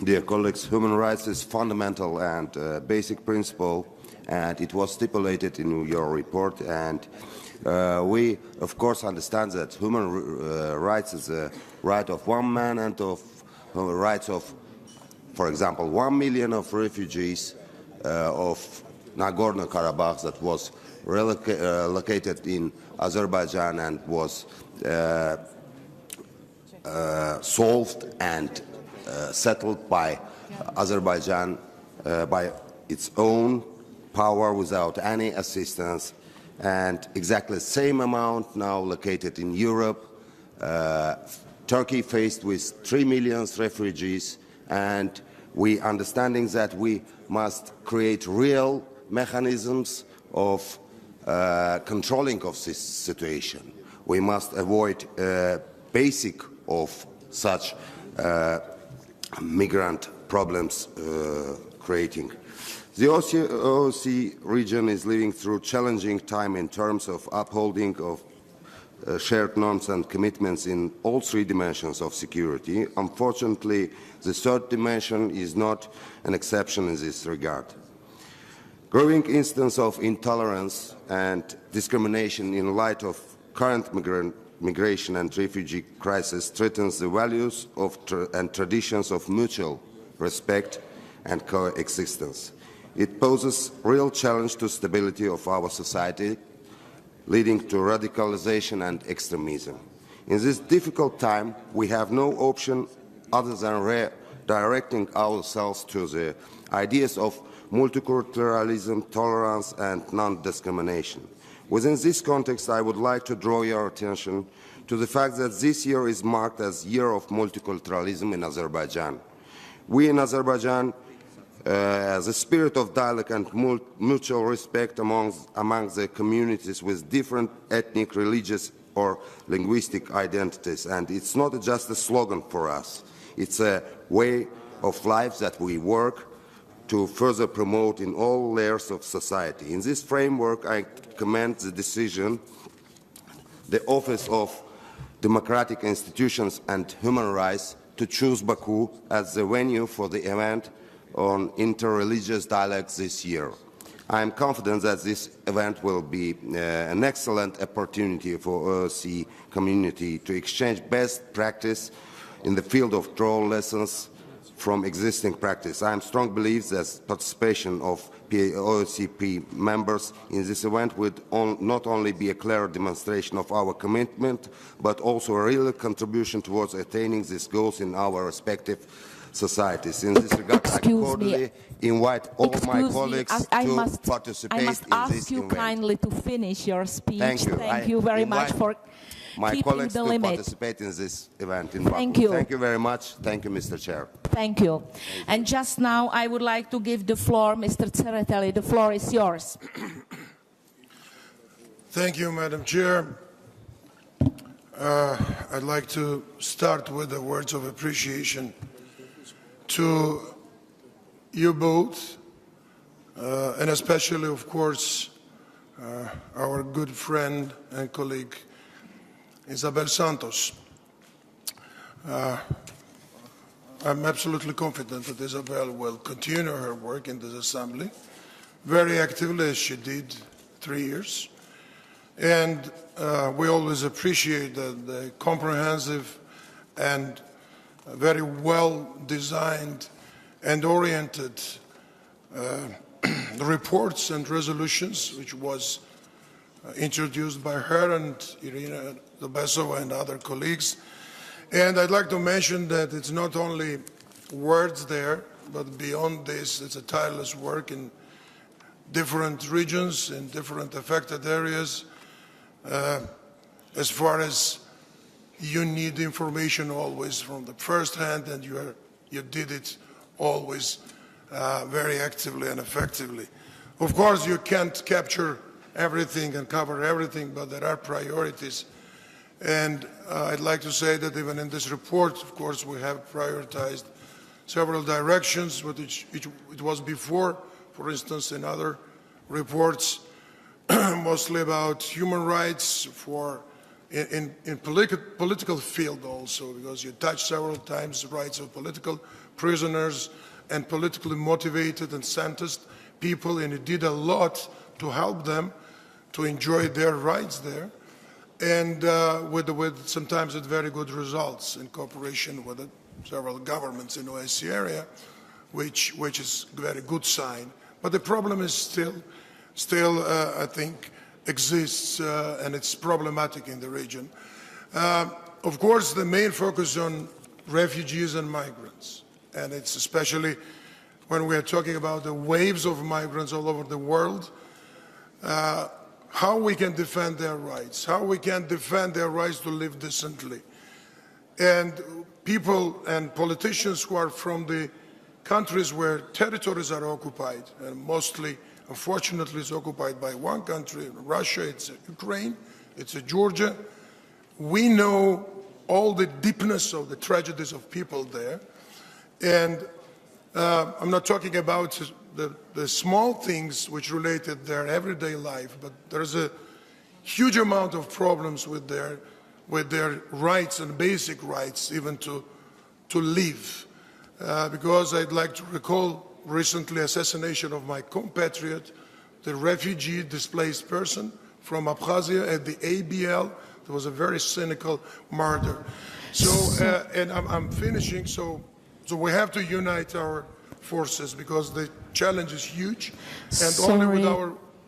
dear colleagues, human rights is fundamental and basic principle, and it was stipulated in your report. And we, of course, understand that human rights is a right of one man and of rights of, for example, 1 million of refugees of Nagorno-Karabakh that was located in Azerbaijan and was solved and settled by Azerbaijan by its own power without any assistance, and exactly the same amount now located in Europe. Turkey faced with 3 million refugees, and we understanding that we must create real mechanisms of controlling of this situation. We must avoid basic of such migrant problems creating. The OSCE region is living through challenging time in terms of upholding of shared norms and commitments in all three dimensions of security. Unfortunately, the third dimension is not an exception in this regard. Growing instance of intolerance and discrimination in light of current migration and refugee crisis threatens the values of and traditions of mutual respect and coexistence. It poses real challenge to stability of our society, leading to radicalization and extremism. In this difficult time, we have no option other than directing ourselves to the ideas of multiculturalism, tolerance, and non-discrimination. Within this context, I would like to draw your attention to the fact that this year is marked as Year of Multiculturalism in Azerbaijan. We in Azerbaijan, the spirit of dialogue and mutual respect among the communities with different ethnic, religious, or linguistic identities. And it's not just a slogan for us. It's a way of life that we work to further promote in all layers of society. In this framework, I commend the decision, the Office of Democratic Institutions and Human Rights to choose Baku as the venue for the event on inter-religious dialogue this year. I am confident that this event will be an excellent opportunity for OSCE community to exchange best practice in the field of draw lessons from existing practice. I am strong believer that participation of OSCE members in this event would not only be a clear demonstration of our commitment, but also a real contribution towards attaining these goals in our respective societies. In this regard, I cordially invite all my colleagues to participate in this event. I must ask you kindly to finish your speech. Thank you. Thank you very much for my colleagues the to limit. participate in this event in Baku. Thank you. Thank you very much. Thank you, Mr. Chair. Thank you. And just now, I would like to give the floor, Mr. Tsereteli. The floor is yours. Thank you, Madam Chair. I'd like to start with the words of appreciation to you both, and especially, of course, our good friend and colleague, Isabel Santos. I'm absolutely confident that Isabel will continue her work in this assembly very actively as she did 3 years. And we always appreciate the comprehensive and very well designed and oriented reports and resolutions which was introduced by her and Irina Dobesova and other colleagues. And I'd like to mention that it's not only words there, but beyond this, it's a tireless work in different regions, in different affected areas, as far as you need information always from the first hand, and you did it always very actively and effectively. Of course, you can't capture everything and cover everything, but there are priorities. And I'd like to say that even in this report, of course, we have prioritized several directions, which it was before, for instance, in other reports, mostly about human rights in political field also, because you touched several times the rights of political prisoners and politically motivated and sentenced people, and you did a lot to help them to enjoy their rights there, and sometimes with very good results in cooperation with several governments in the OSCE area, which is a very good sign. But the problem is still I think, exists, and it's problematic in the region. Of course, the main focus on refugees and migrants, and it's especially when we are talking about the waves of migrants all over the world, how we can defend their rights, how we can defend their rights to live decently. And people and politicians who are from the countries where territories are occupied, and mostly, unfortunately, it's occupied by one country, Russia, it's Ukraine, it's Georgia. We know all the deepness of the tragedies of people there. And I'm not talking about the small things which related their everyday life, but there's a huge amount of problems with their rights and basic rights, even to live. Because I'd like to recall recently assassination of my compatriot, the refugee displaced person from Abkhazia at the ABL. It was a very cynical murder. So, and I'm finishing, so we have to unite our forces because the challenge is huge, and only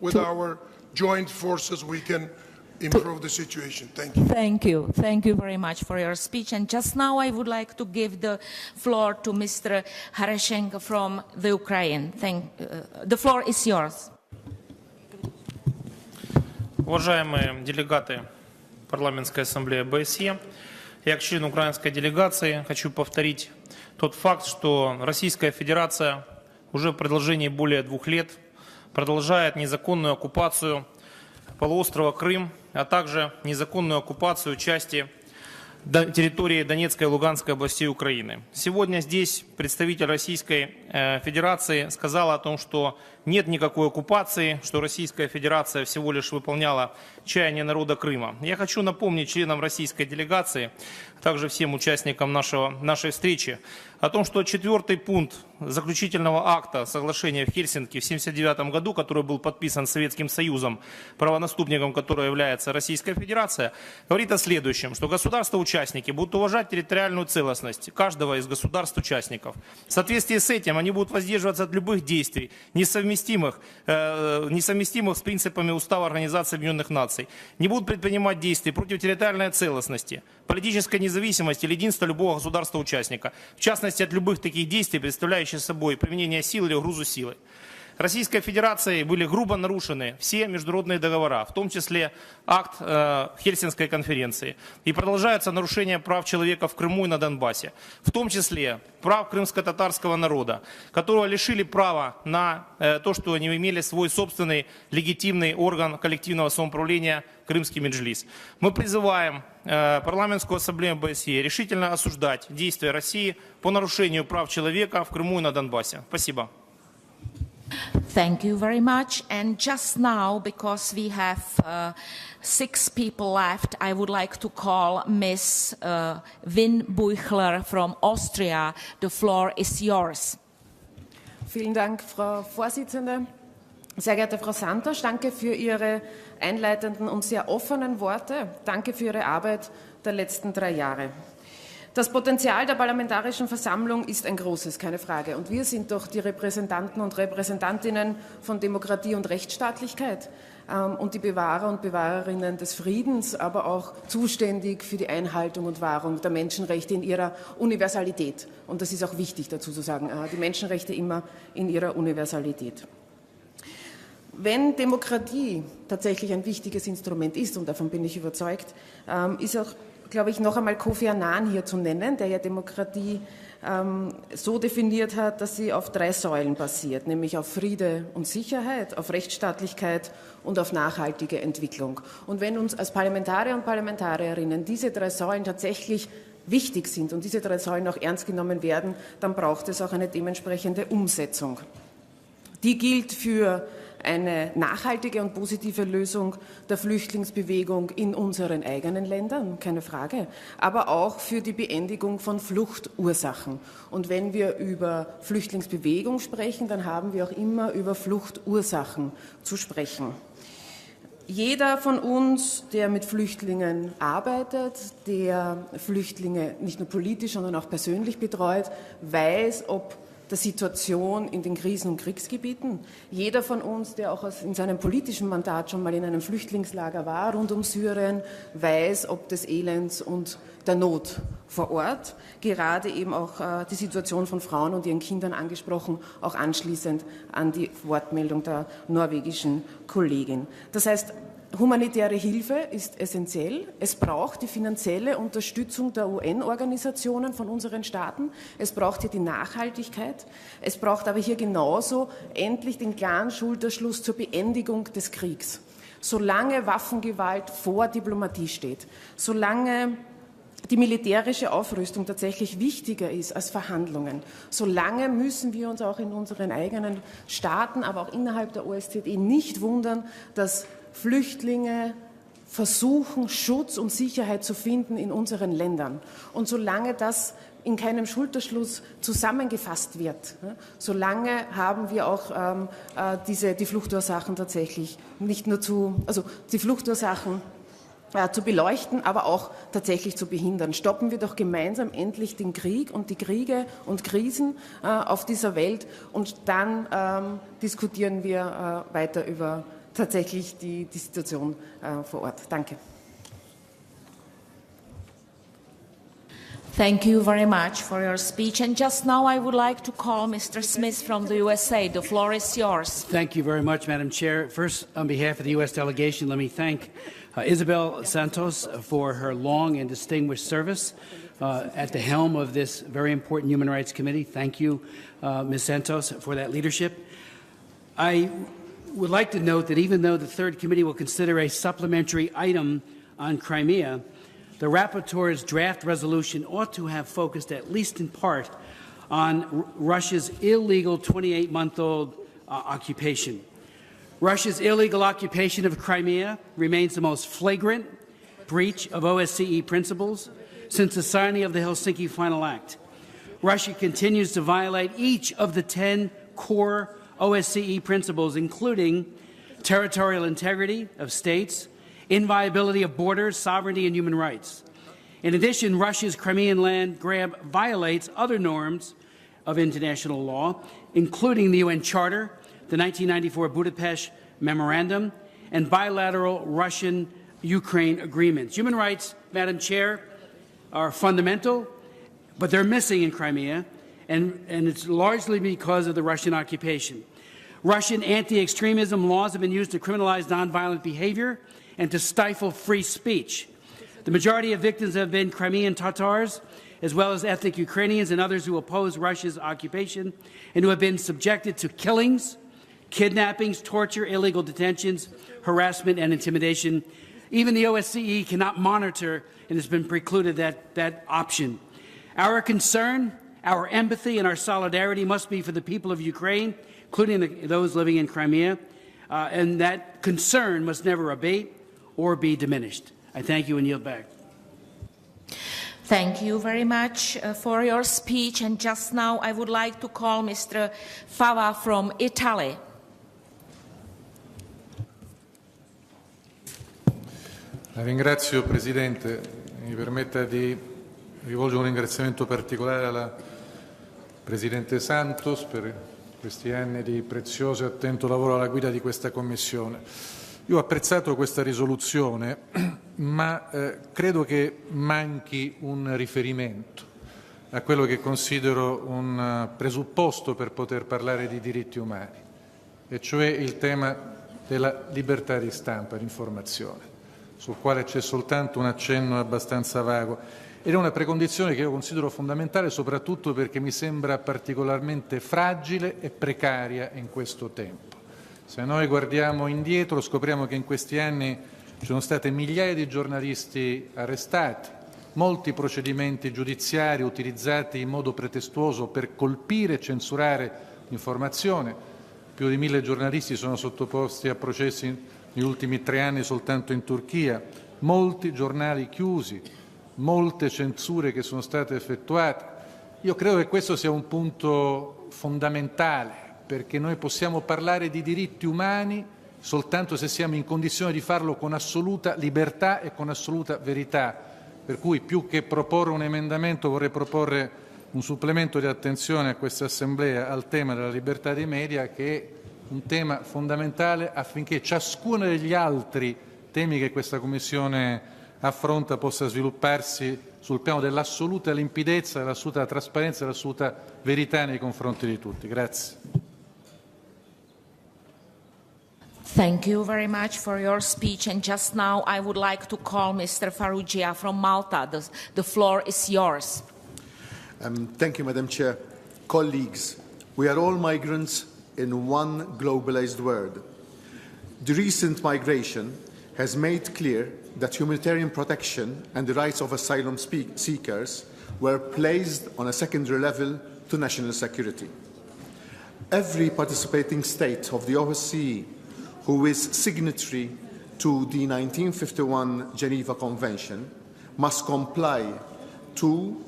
with our joint forces we can improve the situation. Thank you. Thank you. Thank you very much for your speech. And just now I would like to give the floor to Mr. Harashenko from the Ukraine. The floor is yours. Уважаемые делегаты Парламентской ассамблеи ОБСЕ, я как член украинской делегации хочу повторить тот факт, что Российская Федерация уже в продолжении более 2 лет продолжает незаконную оккупацию полуострова Крым, а также незаконную оккупацию части территории Донецкой и Луганской областей Украины. Сегодня здесь представитель Российской Федерации сказал о том, что нет никакой оккупации, что Российская Федерация всего лишь выполняла чаяние народа Крыма. Я хочу напомнить членам российской делегации, а также всем участникам нашей встречи, о том, что 4-й пункт заключительного акта соглашения в Хельсинки в 1979 году, который был подписан Советским Союзом, правонаступником которого является Российская Федерация, говорит о следующем, что государства-участники будут уважать территориальную целостность каждого из государств-участников. В соответствии с этим они будут воздерживаться от любых действий, несовместимых с принципами Устава Организации Объединенных Наций, не будут предпринимать действий против территориальной целостности, политической независимости или единства любого государства-участника, в частности от любых таких действий, представляющих собой применение силы или угрозу силы. Российской Федерацией были грубо нарушены все международные договора, в том числе акт Хельсинской конференции. И продолжаются нарушения прав человека в Крыму и на Донбассе, в том числе прав крымско-татарского народа, которого лишили права на то, что они имели свой собственный легитимный орган коллективного самоуправления Крымский Меджлис. Мы призываем парламентскую ассамблею ОБСЕ решительно осуждать действия России по нарушению прав человека в Крыму и на Донбассе. Спасибо. Thank you very much. And just now, because we have 6 people left, I would like to call Ms. Win Buchler from Austria. The floor is yours. Vielen Dank, Frau Vorsitzende. Sehr geehrte Frau Santos, danke für Ihre einleitenden und sehr offenen Worte. Danke für Ihre Arbeit der letzten 3 Jahre. Das Potenzial der Parlamentarischen Versammlung ist ein großes, keine Frage. Und wir sind doch die Repräsentanten und Repräsentantinnen von Demokratie und Rechtsstaatlichkeit und die Bewahrer und Bewahrerinnen des Friedens, aber auch zuständig für die Einhaltung und Wahrung der Menschenrechte in ihrer Universalität. Und das ist auch wichtig dazu zu sagen, die Menschenrechte immer in ihrer Universalität. Wenn Demokratie tatsächlich ein wichtiges Instrument ist, und davon bin ich überzeugt, ist auch, glaube ich, noch einmal Kofi Annan hier zu nennen, der ja Demokratie so definiert hat, dass sie auf 3 Säulen basiert, nämlich auf Friede und Sicherheit, auf Rechtsstaatlichkeit und auf nachhaltige Entwicklung. Und wenn uns als Parlamentarier und Parlamentarierinnen diese 3 Säulen tatsächlich wichtig sind und diese 3 Säulen auch ernst genommen werden, dann braucht es auch eine dementsprechende Umsetzung. Die gilt für eine nachhaltige und positive Lösung der Flüchtlingsbewegung in unseren eigenen Ländern, keine Frage, aber auch für die Beendigung von Fluchtursachen. Und wenn wir über Flüchtlingsbewegung sprechen, dann haben wir auch immer über Fluchtursachen zu sprechen. Jeder von uns, der mit Flüchtlingen arbeitet, der Flüchtlinge nicht nur politisch, sondern auch persönlich betreut, weiß, ob der Situation in den Krisen- und Kriegsgebieten. Jeder von uns, der auch in seinem politischen Mandat schon mal in einem Flüchtlingslager war rund um Syrien, weiß ob des Elends und der Not vor Ort. Gerade eben auch die Situation von Frauen und ihren Kindern angesprochen, auch anschließend an die Wortmeldung der norwegischen Kollegin. Das heißt, humanitäre Hilfe ist essentiell. Es braucht die finanzielle Unterstützung der UN-Organisationen von unseren Staaten. Es braucht hier die Nachhaltigkeit. Es braucht aber hier genauso endlich den klaren Schulterschluss zur Beendigung des Kriegs. Solange Waffengewalt vor Diplomatie steht, solange die militärische Aufrüstung tatsächlich wichtiger ist als Verhandlungen, solange müssen wir uns auch in unseren eigenen Staaten, aber auch innerhalb der OSZE nicht wundern, dass Flüchtlinge versuchen, Schutz und Sicherheit zu finden in unseren Ländern. Und solange das in keinem Schulterschluss zusammengefasst wird, solange haben wir auch die Fluchtursachen tatsächlich nicht nur die Fluchtursachen zu beleuchten, aber auch tatsächlich zu behindern. Stoppen wir doch gemeinsam endlich den Krieg und die Kriege und Krisen auf dieser Welt und dann diskutieren wir weiter über tatsächlich die Situation vor Ort. Danke. Thank you very much for your speech. And just now I would like to call Mr. Smith from the USA. The floor is yours. Thank you very much, Madam Chair. First, on behalf of the U.S. delegation, let me thank Isabel Santos for her long and distinguished service at the helm of this very important Human Rights Committee. Thank you, Ms. Santos, for that leadership. I would like to note that even though the Third Committee will consider a supplementary item on Crimea, the rapporteur's draft resolution ought to have focused, at least in part, on Russia's illegal 28-month-old occupation. Russia's illegal occupation of Crimea remains the most flagrant breach of OSCE principles since the signing of the Helsinki Final Act. Russia continues to violate each of the 10 core OSCE principles, including territorial integrity of states, inviolability of borders, sovereignty, and human rights. In addition, Russia's Crimean land grab violates other norms of international law, including the UN Charter, the 1994 Budapest Memorandum, and bilateral Russian-Ukraine agreements. Human rights, Madam Chair, are fundamental, but they're missing in Crimea, and it's largely because of the Russian occupation. Russian anti-extremism laws have been used to criminalize nonviolent behavior and to stifle free speech. The majority of victims have been Crimean Tatars, as well as ethnic Ukrainians and others who oppose Russia's occupation and who have been subjected to killings, kidnappings, torture, illegal detentions, harassment, and intimidation. Even the OSCE cannot monitor and has been precluded that option. Our concern, our empathy, and our solidarity must be for the people of Ukraine, including those living in Crimea, and that concern must never abate or be diminished. I thank you and yield back. Thank you very much for your speech. And just now I would like to call Mr. Fava from Italy. La ringrazio, Presidente. Mi permetta di rivolgere un ringraziamento particolare alla Presidente Santos per questi anni di prezioso e attento lavoro alla guida di questa Commissione. Io ho apprezzato questa risoluzione, ma credo che manchi un riferimento a quello che considero un presupposto per poter parlare di diritti umani, e cioè il tema della libertà di stampa e di informazione, sul quale c'è soltanto un accenno abbastanza vago. Ed è una precondizione che io considero fondamentale soprattutto perché mi sembra particolarmente fragile e precaria in questo tempo. Se noi guardiamo indietro scopriamo che in questi anni ci sono state migliaia di giornalisti arrestati, molti procedimenti giudiziari utilizzati in modo pretestuoso per colpire e censurare l'informazione, più di 1000 giornalisti sono sottoposti a processi negli ultimi 3 anni soltanto in Turchia, molti giornali chiusi, molte censure che sono state effettuate. Io credo che questo sia un punto fondamentale, perché noi possiamo parlare di diritti umani soltanto se siamo in condizione di farlo con assoluta libertà e con assoluta verità. Per cui più che proporre un emendamento vorrei proporre un supplemento di attenzione a questa Assemblea al tema della libertà dei media, che è un tema fondamentale affinché ciascuno degli altri temi che questa Commissione affronta possa svilupparsi sul piano dell'assoluta limpidezza, dell'assoluta trasparenza e dell'assoluta verità nei confronti di tutti. Grazie. Thank you very much for your speech. And just now I would like to call Mr. Farrugia from Malta. The floor is yours. Thank you, Madam Chair. Colleagues, we are all migrants in one globalized world. The recent migration has made clear that humanitarian protection and the rights of asylum seekers were placed on a secondary level to national security. Every participating state of the OSCE who is signatory to the 1951 Geneva Convention must comply to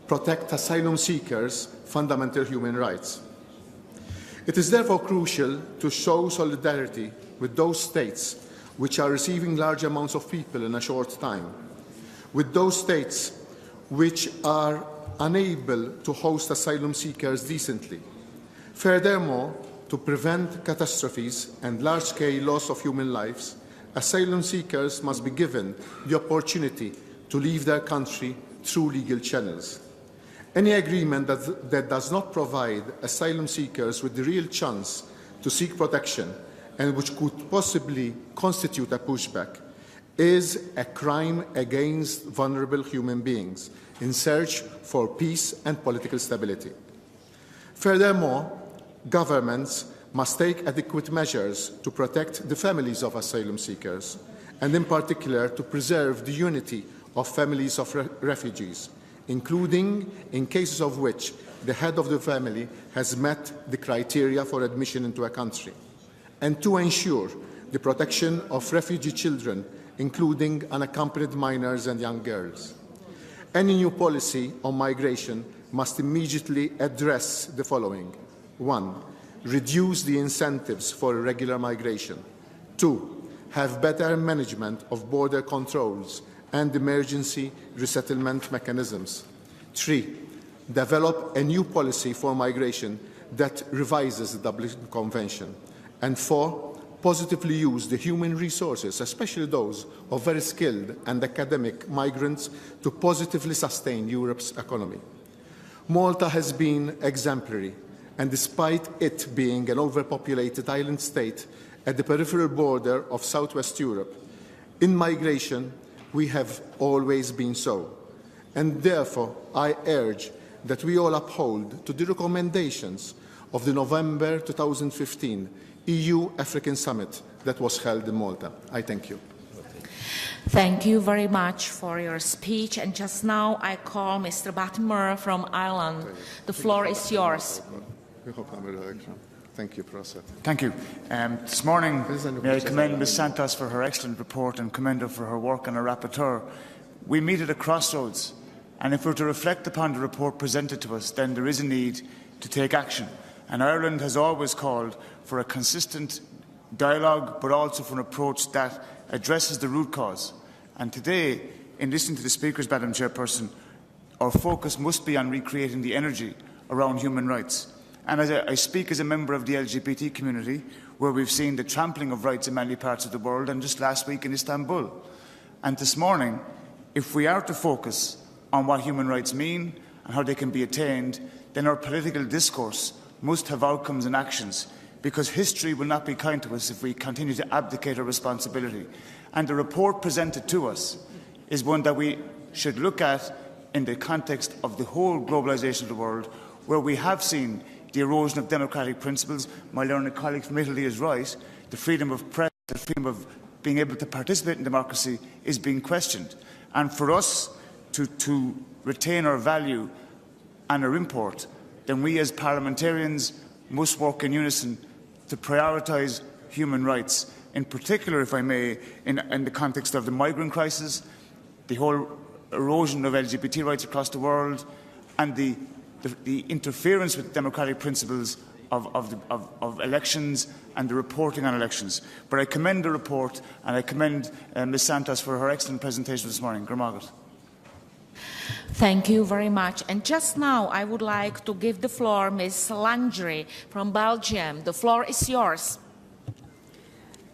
protect asylum seekers' fundamental human rights. It is therefore crucial to show solidarity with those states which are receiving large amounts of people in a short time, with those states which are unable to host asylum seekers decently. Furthermore, to prevent catastrophes and large-scale loss of human lives, asylum seekers must be given the opportunity to leave their country through legal channels. Any agreement that does not provide asylum seekers with the real chance to seek protection and which could possibly constitute a pushback is a crime against vulnerable human beings in search for peace and political stability. Furthermore, governments must take adequate measures to protect the families of asylum seekers, and in particular to preserve the unity of families of refugees, including in cases of which the head of the family has met the criteria for admission into a country, and to ensure the protection of refugee children, including unaccompanied minors and young girls. Any new policy on migration must immediately address the following. 1. Reduce the incentives for irregular migration. 2. Have better management of border controls and emergency resettlement mechanisms. 3. Develop a new policy for migration that revises the Dublin Convention. And 4. Positively use the human resources, especially those of very skilled and academic migrants, to positively sustain Europe's economy. Malta has been exemplary, and despite it being an overpopulated island state at the peripheral border of southwest Europe, in migration we have always been so. And therefore, I urge that we all uphold to the recommendations of the November 2015 EU-African Summit that was held in Malta. I thank you. Thank you very much for your speech. And just now I call Mr. Battenmer from Ireland. The floor is yours. Thank you, Professor. Thank you. This morning, may I commend Ms. Santos for her excellent report and commend her for her work on a rapporteur. We meet at a crossroads, and if we're to reflect upon the report presented to us, then there is a need to take action. And Ireland has always called for a consistent dialogue, but also for an approach that addresses the root cause. And today, in listening to the speakers, Madam Chairperson, our focus must be on recreating the energy around human rights. And as I speak as a member of the LGBT community, where we've seen the trampling of rights in many parts of the world, and just last week in Istanbul. And this morning, if we are to focus on what human rights mean and how they can be attained, then our political discourse must have outcomes and actions, because history will not be kind to us if we continue to abdicate our responsibility. And the report presented to us is one that we should look at in the context of the whole globalisation of the world, where we have seen the erosion of democratic principles. My learned colleague from Italy is right. The freedom of press, the freedom of being able to participate in democracy is being questioned. And for us to retain our value and our import, then we as parliamentarians must work in unison to prioritise human rights, in particular, if I may, in the context of the migrant crisis, the whole erosion of LGBT rights across the world, and the interference with democratic principles of elections and the reporting on elections. But I commend the report, and I commend Ms. Santos for her excellent presentation this morning. Gurmagat. Thank you very much. And just now, I would like to give the floor Ms. Landry from Belgium. The floor is yours.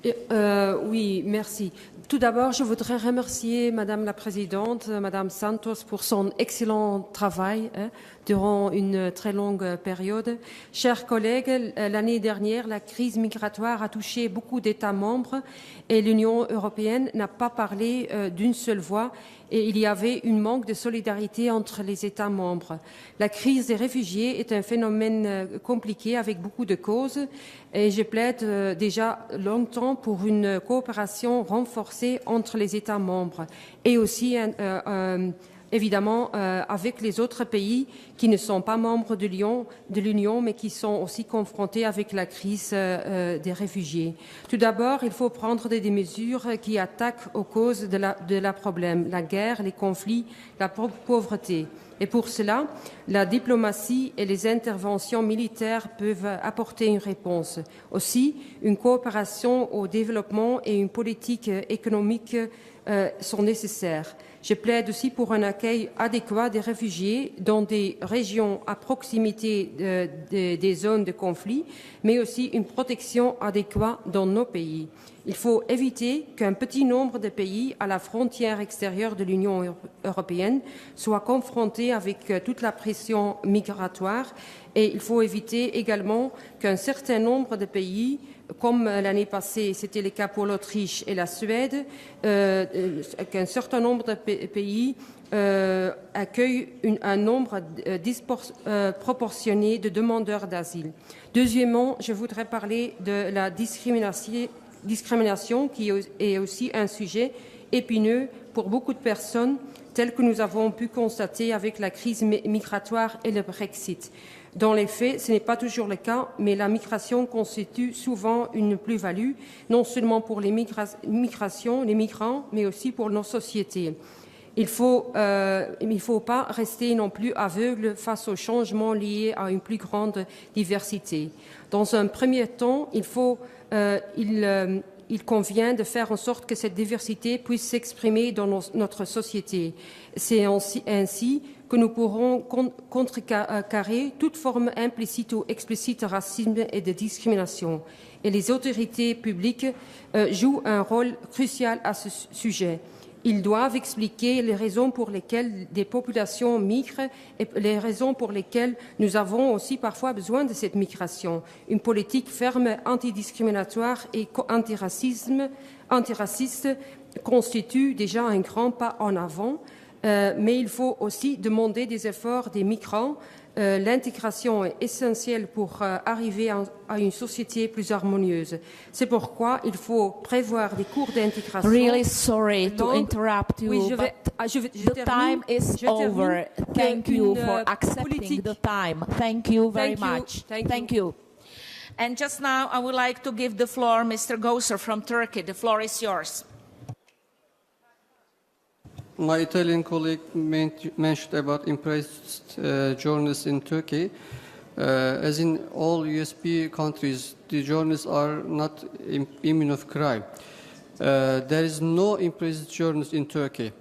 Oui, merci. Tout d'abord, je voudrais remercier Madame la Présidente, Madame Santos, pour son excellent travail durant une très longue période. Chers collègues, l'année dernière, la crise migratoire a touché beaucoup d'États membres et l'Union européenne n'a pas parlé d'une seule voix et il y avait un manque de solidarité entre les États membres. La crise des réfugiés est un phénomène compliqué avec beaucoup de causes et je plaide déjà longtemps pour une coopération renforcée entre les États membres et aussi évidemment avec les autres pays qui ne sont pas membres de l'Union mais qui sont aussi confrontés avec la crise des réfugiés. Tout d'abord, il faut prendre des mesures qui attaquent aux causes de la problème, la guerre, les conflits, la pauvreté. Et pour cela, la diplomatie et les interventions militaires peuvent apporter une réponse. Aussi, une coopération au développement et une politique économique sont nécessaires. Je plaide aussi pour un accueil adéquat des réfugiés dans des régions à proximité des zones de conflit, mais aussi une protection adéquate dans nos pays. Il faut éviter qu'un petit nombre de pays à la frontière extérieure de l'Union européenne soient confrontés avec toute la pression migratoire et il faut éviter également qu'un certain nombre de pays, comme l'année passée, c'était le cas pour l'Autriche et la Suède, qu'un certain nombre de pays accueillent un nombre proportionné de demandeurs d'asile. Deuxièmement, je voudrais parler de la discrimination qui est aussi un sujet épineux pour beaucoup de personnes, tel que nous avons pu constater avec la crise migratoire et le Brexit. Dans les faits, ce n'est pas toujours le cas, mais la migration constitue souvent une plus-value, non seulement pour les migrants, mais aussi pour nos sociétés. Il ne faut pas rester non plus aveugle face aux changements liés à une plus grande diversité. Dans un premier temps, il convient de faire en sorte que cette diversité puisse s'exprimer dans notre société. C'est ainsi que nous pourrons contrecarrer toute forme implicite ou explicite de racisme et de discrimination. Et les autorités publiques jouent un rôle crucial à ce sujet. Ils doivent expliquer les raisons pour lesquelles des populations migrent et les raisons pour lesquelles nous avons aussi parfois besoin de cette migration. Une politique ferme, antidiscriminatoire et antiraciste constitue déjà un grand pas en avant, mais il faut aussi demander des efforts des migrants. L'intégration est essentielle pour arriver à une société plus harmonieuse. C'est pourquoi il faut prévoir des cours d'intégration. Really sorry to interrupt you, oui, the time is over. Thank you for accepting the time. Thank you very much. Thank you. And just now, I would like to give the floor, Mr. Goser from Turkey. The floor is yours. My Italian colleague mentioned about impressed journalists in Turkey. As in all USB countries, the journalists are not immune of crime. There is no imprisoned journalist in Turkey.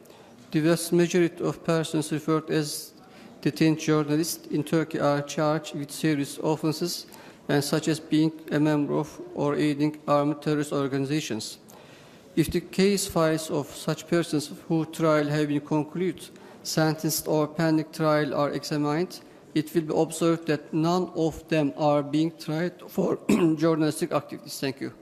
The vast majority of persons referred as detained journalists in Turkey are charged with serious offenses, and such as being a member of or aiding armed terrorist organizations. If the case files of such persons whose trial have been concluded, sentenced or pending trial are examined, it will be observed that none of them are being tried for journalistic activities. Thank you.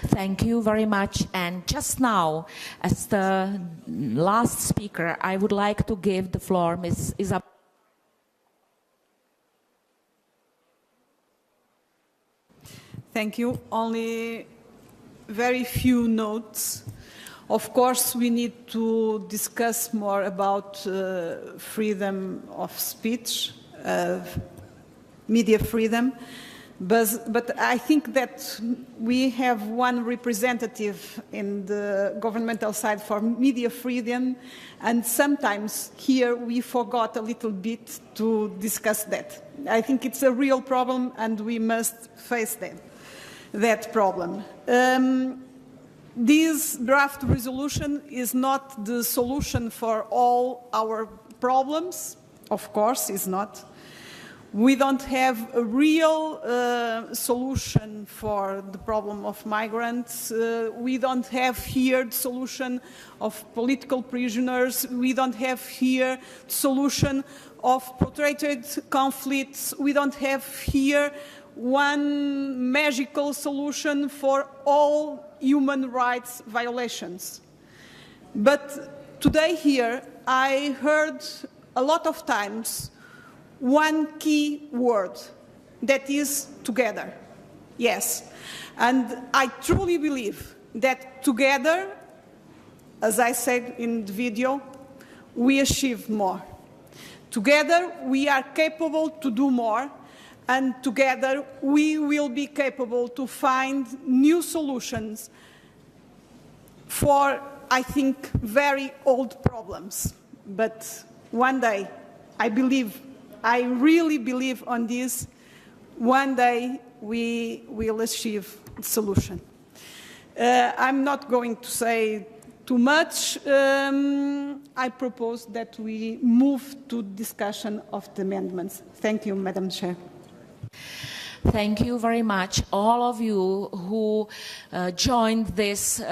Thank you very much. And just now, as the last speaker, I would like to give the floor Ms. Isabel. Thank you. Only very few notes. Of course, we need to discuss more about freedom of speech, media freedom. But I think that we have one representative in the governmental side for media freedom, and sometimes here we forgot a little bit to discuss that. I think it's a real problem, and we must face that problem. This draft resolution is not the solution for all our problems, of course, it's not. We don't have a real solution for the problem of migrants. We don't have here the solution of political prisoners. We don't have here the solution of protracted conflicts. We don't have here one magical solution for all human rights violations. But today here, I heard a lot of times one key word, that is together. Yes, and I truly believe that together, as I said in the video, we achieve more. Together, we are capable to do more, and together, we will be capable to find new solutions for, I think, very old problems. But one day, I really believe on this, one day we will achieve the solution. I'm not going to say too much, I propose that we move to discussion of the amendments. Thank you, Madam Chair. Thank you very much, all of you who joined this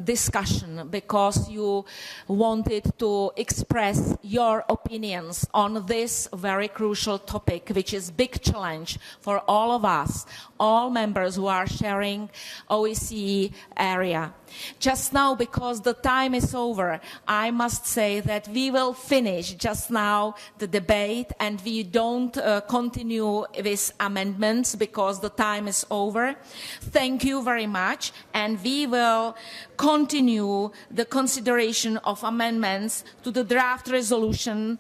discussion because you wanted to express your opinions on this very crucial topic, which is a big challenge for all of us, all members who are sharing OSCE area. Just now, because the time is over, I must say that we will finish just now the debate and we don't continue with amendments because the time is over. Thank you very much, and we will continue the consideration of amendments to the draft resolution,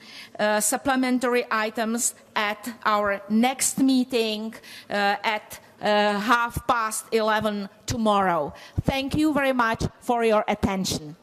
supplementary items at our next meeting at 11:30 tomorrow. Thank you very much for your attention.